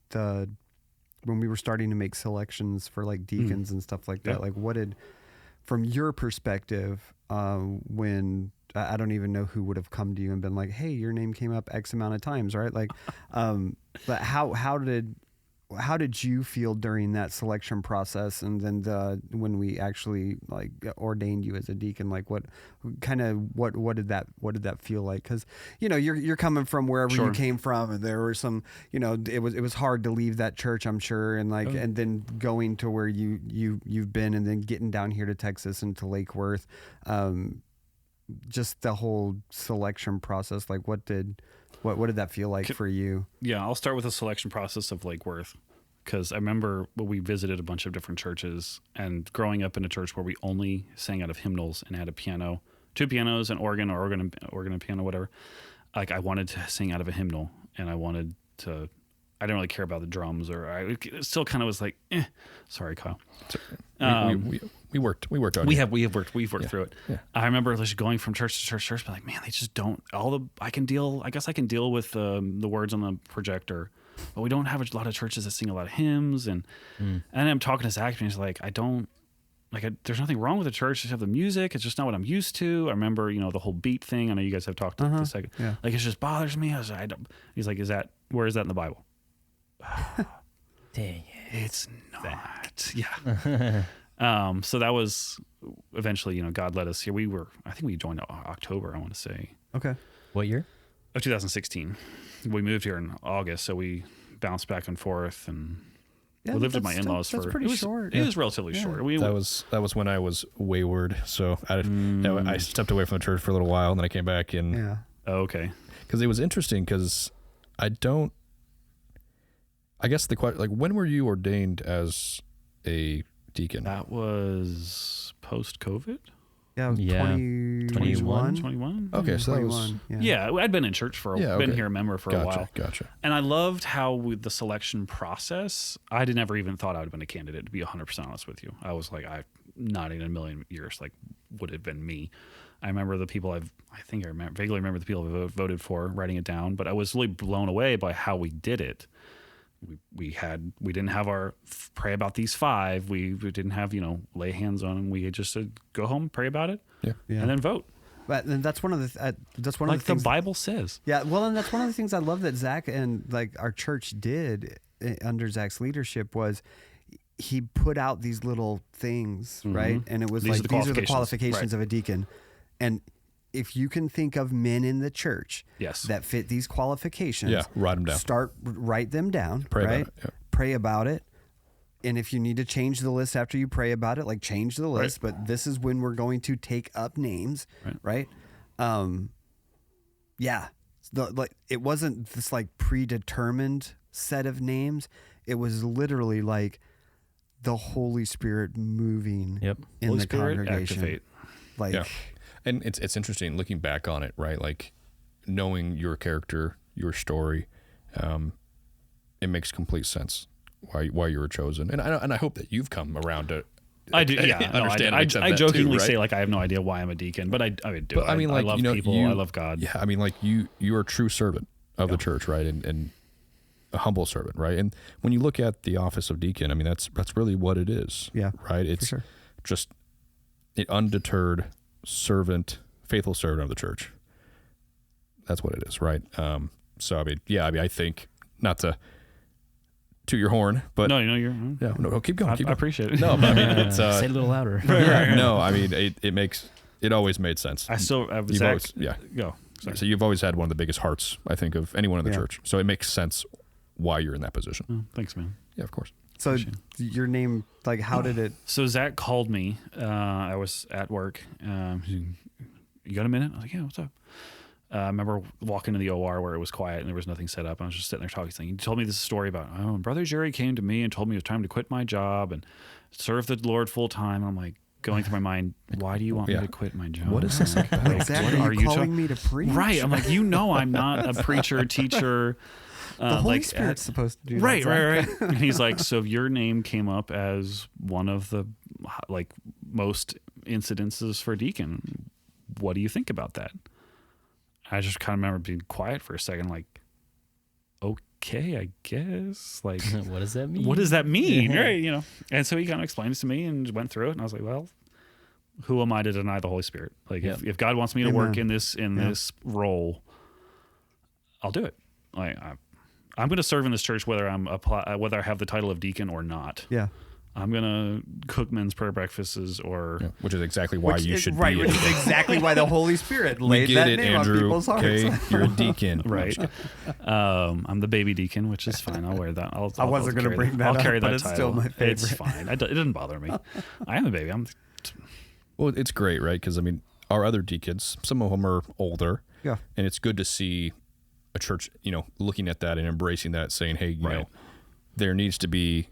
we were starting to make selections for like deacons and stuff like that, like what did, from your perspective, when I don't even know who would have come to you and been like, hey, your name came up X amount of times, right? Like, but how did you feel during that selection process, and then when we actually like ordained you as a deacon? Like what did that feel like? Because you're coming from wherever you came from, and there were some it was hard to leave that church, I'm sure, and like and then going to where you've been, and then getting down here to Texas and to Lake Worth, just the whole selection process. Like what did that feel like for you? Yeah, I'll start with the selection process of Lake Worth, because I remember when we visited a bunch of different churches, and growing up in a church where we only sang out of hymnals and had a piano, 2 pianos, an organ and piano, whatever. Like I wanted to sing out of a hymnal, and I didn't really care about the drums, it still kind of was like, sorry, Kyle. We worked on we've it. worked through it. Yeah. I remember just going from church to church, but like, man, they just don't I guess I can deal with the words on the projector, but we don't have a lot of churches that sing a lot of hymns. And I'm talking to Zach, and he's like, there's nothing wrong with the church. Just have the music. It's just not what I'm used to. I remember, the whole beat thing. I know you guys have talked about this a second. Yeah. Like, it just bothers me. He's like, where is that in the Bible? Dang it. It's not. Yeah. So that was eventually, God led us here. I think we joined October, I want to say. Okay. What year? Of 2016. We moved here in August, so we bounced back and forth, and we lived with my in-laws that's pretty short. It was relatively short. That was when I was wayward. So I stepped away from the church for a little while, and then I came back in. Yeah. Oh, okay. Because it was interesting, because I guess the question, like, when were you ordained as a deacon? That was post-COVID. Yeah, Yeah. 21. 21. Okay, so that was 21, Yeah, I'd been in church for been here a member for a while. Gotcha. And I loved how with the selection process, I never even thought I would have been a candidate, to be 100% honest with you. I was like, not in a million years, like, would have been me. I remember the people vaguely remember the people I voted for, writing it down, but I was really blown away by how we did it. We didn't have our pray about these 5. We didn't have, lay hands on them. We just said, go home, pray about it, and then vote. But that's one of the Like the things the Bible says. Yeah, well, and that's one of the things I love that Zach and like our church did under Zach's leadership was he put out these little things, right? And it was these are the qualifications of a deacon. And if you can think of men in the church that fit these qualifications, write them down. Write them down, pray right? about it. Pray about it. And if you need to change the list after you pray about it, like change the list, but this is when we're going to take up names, right? It wasn't this like predetermined set of names. It was literally like the Holy Spirit moving in Holy the Spirit, congregation. activate. Like, and it's interesting looking back on it, right? Like knowing your character, your story, it makes complete sense why you were chosen. And I hope that you've come around to. I do, yeah. Understand. I jokingly say like I have no idea why I'm a deacon, but I do. But I mean, like, I love people. I love God. Yeah, I mean, like you are a true servant of the church, right? And a humble servant, right? And when you look at the office of deacon, I mean, that's really what it is. Yeah, right. It's just an undeterred servant, faithful servant of the church. That's what it is, right? So I mean, I think not to toot your horn, but no, keep going. I appreciate it. No, but I mean, it's say it a little louder. No, I mean, it always made sense. Go. Sorry. So you've always had one of the biggest hearts, I think, of anyone in the church. So it makes sense why you're in that position. Oh, thanks, man. Yeah, of course. So your name, like, how did it? So Zach called me. I was at work. You got a minute? I was like, yeah, what's up? I remember walking to the OR where it was quiet and there was nothing set up. And I was just sitting there talking. He told me this story about, Brother Jerry came to me and told me it was time to quit my job and serve the Lord full time. I'm like going through my mind, why do you want me to quit my job? What is this about? Exactly. Are you calling me to preach? Right. I'm like, I'm not a preacher, teacher. The Holy Spirit's supposed to do that. Right. And he's like, so your name came up as one of the like most incidences for deacon. What do you think about that? I just kind of remember being quiet for a second, like, okay, I guess. Like, what does that mean? What does that mean? Right, And so he kind of explained it to me and went through it, and I was like, well, who am I to deny the Holy Spirit? Like, if God wants me to work in this role, I'll do it. Like, I'm going to serve in this church whether whether I have the title of deacon or not. Yeah. I'm going to cook men's prayer breakfasts which is which is exactly why the Holy Spirit laid that name Andrew, on people's hearts. Okay, you're a deacon. Right. I'm the baby deacon, which is fine. I'll wear that. I wasn't going to bring that up. I'll carry that but it's title. Still my favorite. It's fine. It doesn't bother me. I am a baby. Well, it's great, right? Because, I mean, our other deacons, some of them are older. Yeah. And it's good to see a church, looking at that and embracing that, saying, hey, you know, there needs to be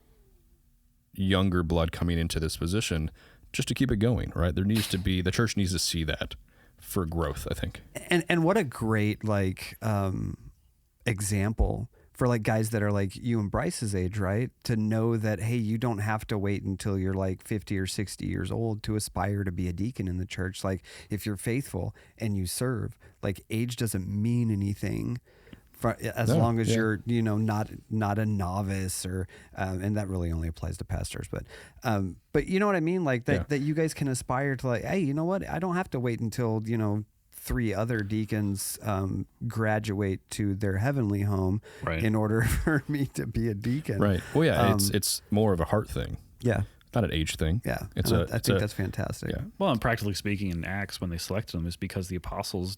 younger blood coming into this position just to keep it going, right? The church needs to see that for growth, I think. And what a great example for like guys that are like you and Brice's age, right? To know that, hey, you don't have to wait until you're like 50 or 60 years old to aspire to be a deacon in the church. Like if you're faithful and you serve, like age doesn't mean anything. As long as you're, not a novice or, and that really only applies to pastors, but you know what I mean? Like that you guys can aspire to like, hey, you know what? I don't have to wait until, 3 other deacons graduate to their heavenly home in order for me to be a deacon. Right. Well, yeah, it's more of a heart thing. Yeah. Not an age thing. Yeah. I think that's fantastic. Yeah. Well, and practically speaking in Acts, when they selected them, is because the apostles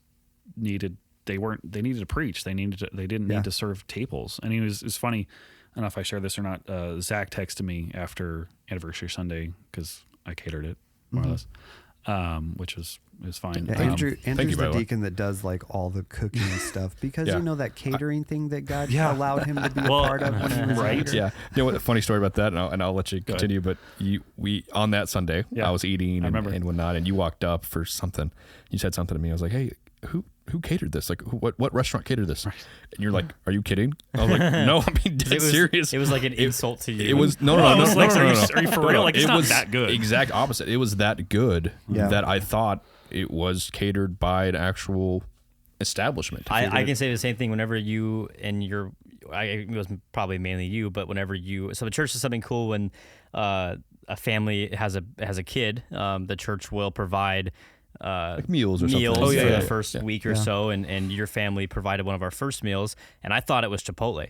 needed to preach. They didn't need to serve tables. And it's funny. I don't know if I shared this or not. Zach texted me after Anniversary Sunday because I catered it more or less. which is fine. Yeah, Andrew's you, the by the way. deacon that does like all the cooking stuff because Yeah. that catering thing that God Yeah. allowed him to be a Well, part of when he was right. younger. Yeah. You know what? A funny story about that, and I'll let you continue. But we on that Sunday, Yeah. I was eating I remember. and whatnot, and you walked up for something. You said something to me. I was like, "Hey, who catered this? Like, what restaurant catered this?" And you're like, "Are you kidding?" I was like, "No, I'm being dead serious." It was like an insult to you. It was no. Are you for real? Like, it's it not was that good. Exact opposite. It was that good Yeah. that I thought it was catered by an actual establishment. I can say the same thing whenever you and it was probably mainly you, but whenever so the church does something cool when a family has a kid, the church will provide like meals or meals something. for Yeah. the first week or so, and your family provided one of our first meals, and I thought it was Chipotle.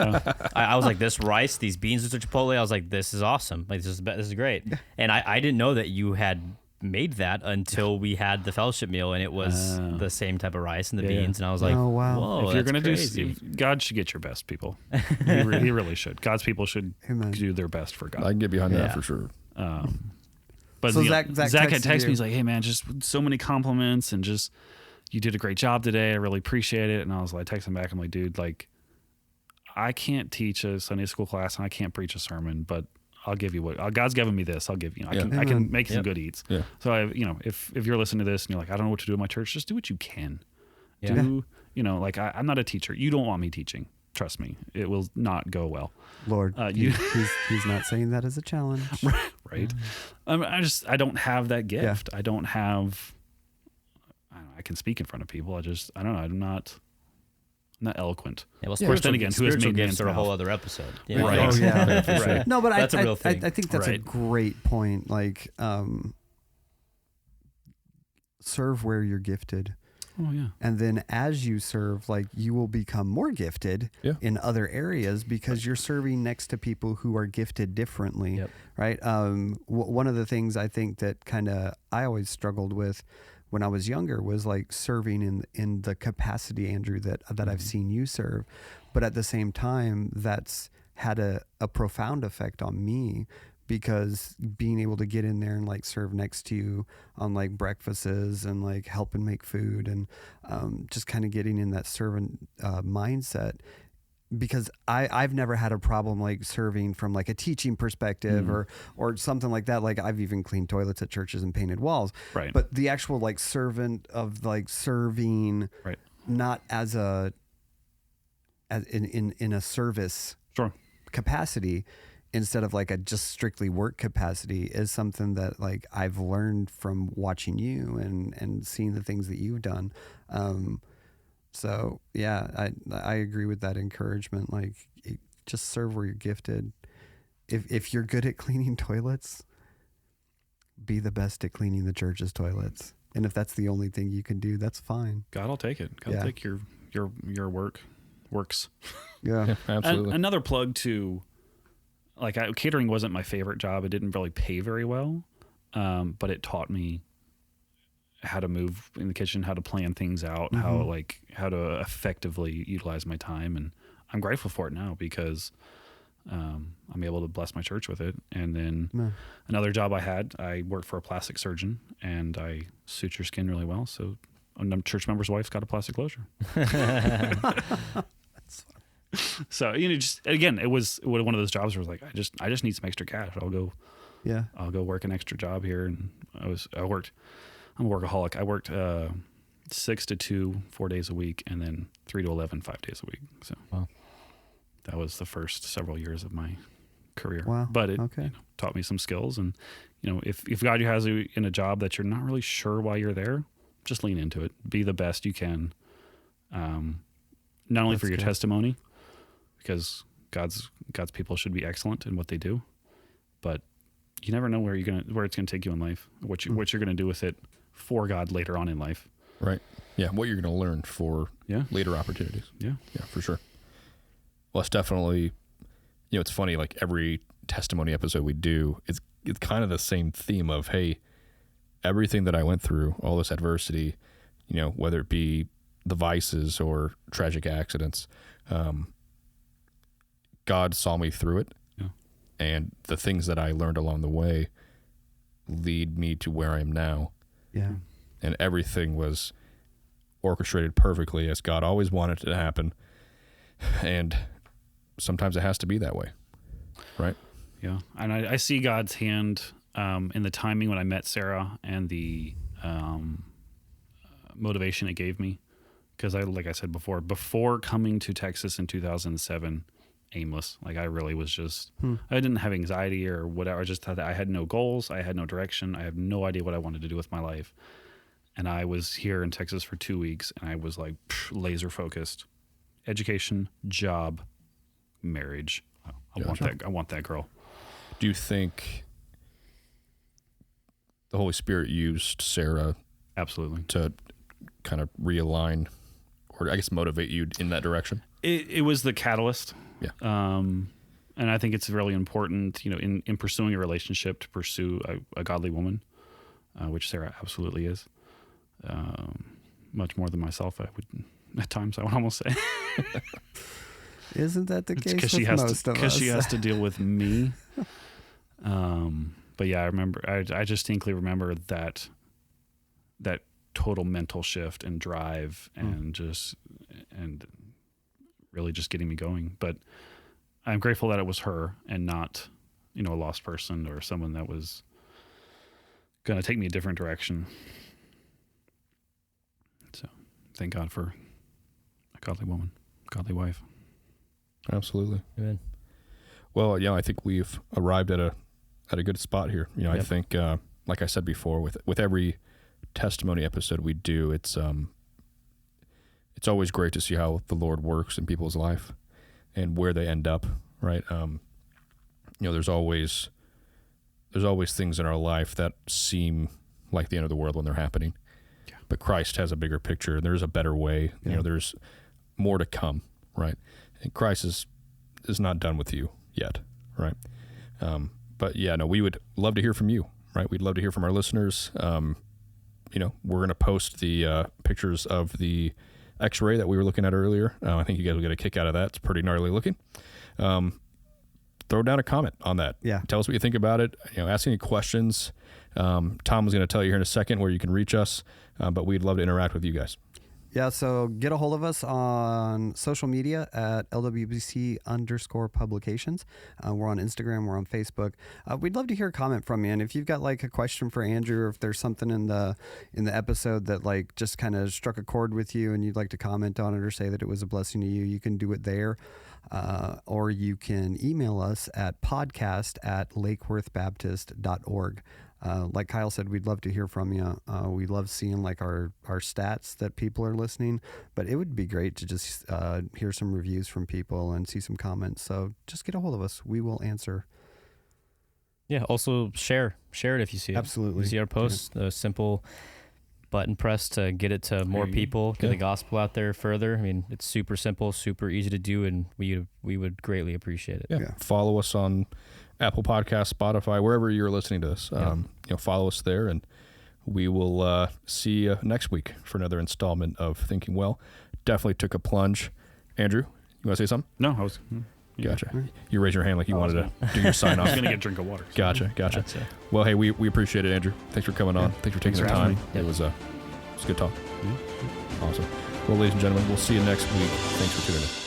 I was like, this rice, these beans with Chipotle. I was like, this is awesome. Like this is great. And I didn't know that you had made that until we had the fellowship meal, and it was the same type of rice and the beans. And I was like, Oh, wow. whoa, If you're that's gonna crazy. God should get your best people. He really should. God's people should Amen. do their best for God. I can get behind Yeah. that for sure. But So Zach had texted texted me. you. He's like, "Hey man, just so many compliments and just you did a great job today. I really appreciate it." And I was like, texting back, I'm like, "Dude, like, I can't teach a Sunday school class and I can't preach a sermon, but I'll give you what God's given me. This I'll give you. I Yeah. can Amen. make some good eats. Yeah. So if you're listening to this and you're like, I don't know what to do in my church, just do what you can. Yeah. Like I'm not a teacher. You don't want me teaching. Trust me, it will not go well. Lord, you- he's not saying that as a challenge. Right? I don't have that gift. I don't have. I can speak in front of people. I don't know. I'm not eloquent. Yeah, well, Yeah. Course, then again, who has spiritual made gifts man's are a whole mouth? other episode. Right. Oh yeah. Right. No, but That's a real I thing. think that's a Right. great point. Like, serve where you're gifted. Oh yeah. And then as you serve, like you will become more gifted Yeah. in other areas because you're serving next to people who are gifted differently. Yep. Right. One of the things I think that I always struggled with when I was younger was like serving in the capacity, Andrew, that I've seen you serve. But at the same time, that's had a profound effect on me, because being able to get in there and like serve next to you on like breakfasts and like helping make food and just kind of getting in that servant mindset, because I've never had a problem like serving from like a teaching perspective or something like that. Like I've even cleaned toilets at churches and painted walls, Right. but the actual like servant of like serving, Right. not as in a service Sure. capacity instead of like a just strictly work capacity is something that like I've learned from watching you and seeing the things that you've done. So yeah, I agree with that encouragement. Like just serve where you're gifted. If you're good at cleaning toilets, be the best at cleaning the church's toilets. And if that's the only thing you can do, that's fine. God will take it. God will take your works. Yeah. Absolutely. Another plug to, like, catering wasn't my favorite job. It didn't really pay very well, but it taught me how to move in the kitchen, how to plan things out, how to effectively utilize my time, and I'm grateful for it now because I'm able to bless my church with it. And then another job I had, I worked for a plastic surgeon, and I suture skin really well. So a church member's wife's got a plastic closure. So just again, it was one of those jobs where I was like, I just need some extra cash. I'll go work an extra job here, and I'm a workaholic. I worked 6 to 2, 4 days a week, and then 3 to 11, 5 days a week. So that was the first several years of my career. Wow. But it Okay. taught me some skills, and if God has you in a job that you're not really sure why you're there, just lean into it. Be the best you can. Not only That's for your good. testimony, because God's people should be excellent in what they do, but you never know where it's gonna take you in life, what you're gonna do with it for God later on in life. Right. Yeah. What you're going to learn for later opportunities. Yeah. Yeah, for sure. Well, it's definitely, it's funny, like every testimony episode we do, it's kind of the same theme of, hey, everything that I went through, all this adversity, whether it be the vices or tragic accidents, God saw me through it. Yeah. And the things that I learned along the way lead me to where I am now. Yeah. And everything was orchestrated perfectly as God always wanted it to happen. And sometimes it has to be that way, right? Yeah. And I see God's hand in the timing when I met Sarah and the motivation it gave me. Because like I said before coming to Texas in 2007, aimless. Like I really was just, I didn't have anxiety or whatever. I just thought that I had no goals. I had no direction. I have no idea what I wanted to do with my life. And I was here in Texas for 2 weeks and I was like laser focused. Education, job, marriage. I want that girl. Do you think the Holy Spirit used Sarah absolutely to kind of realign or I guess motivate you in that direction? It was the catalyst. Yeah. And I think it's really important, in pursuing a relationship to pursue a godly woman, which Sarah absolutely is. Much more than myself, I would at times I would almost say. Isn't that the case with most of us? Because she has to deal with me. But yeah, I remember. I distinctly remember that total mental shift and drive, and really just getting me going. But I'm grateful that it was her and not, a lost person or someone that was going to take me a different direction. So, thank God for a godly woman, godly wife. Absolutely. Amen. Well, I think we've arrived at a good spot here. Yep. I think, like I said before, with every testimony episode we do, it's always great to see how the Lord works in people's life and where they end up. Right. There's always things in our life that seem like the end of the world when they're happening, but Christ has a bigger picture and there's a better way. Yeah. There's more to come. Right. And Christ is not done with you yet, right? But we would love to hear from you, right? We'd love to hear from our listeners. We're going to post the pictures of the X-ray that we were looking at earlier. I think you guys will get a kick out of that. It's pretty gnarly looking. Throw down a comment on that. Yeah. Tell us what you think about it. Ask any questions. Tom was going to tell you here in a second where you can reach us, but we'd love to interact with you guys. Yeah, so get a hold of us on social media at LWBC_publications. We're on Instagram, we're on Facebook. We'd love to hear a comment from you. And if you've got like a question for Andrew, or if there's something in the episode that like just kind of struck a chord with you and you'd like to comment on it or say that it was a blessing to you, you can do it there. Or you can email us at podcast@lakeworthbaptist.org. Like Kyle said, we'd love to hear from you. We love seeing like our stats that people are listening, but it would be great to just hear some reviews from people and see some comments. So just get a hold of us. We will answer. Yeah. Also share it if you see it. Absolutely. You see our posts, a simple button press to get it to more people, get the gospel out there further. I mean, it's super simple, super easy to do, and we would greatly appreciate it. Yeah. Follow us on Apple Podcasts, Spotify, wherever you're listening to this. Follow us there, and we will see you next week for another installment of Thinking Well. Definitely took a plunge. Andrew, you want to say something? No, I was... Gotcha. You raised your hand like you wanted to do your sign off. I was going to get a drink of water. So. Gotcha. Well, hey, we appreciate it, Andrew. Thanks for coming on. Thanks for taking the time. It was a good talk. Awesome. Well, ladies and gentlemen, we'll see you next week. Thanks for tuning in.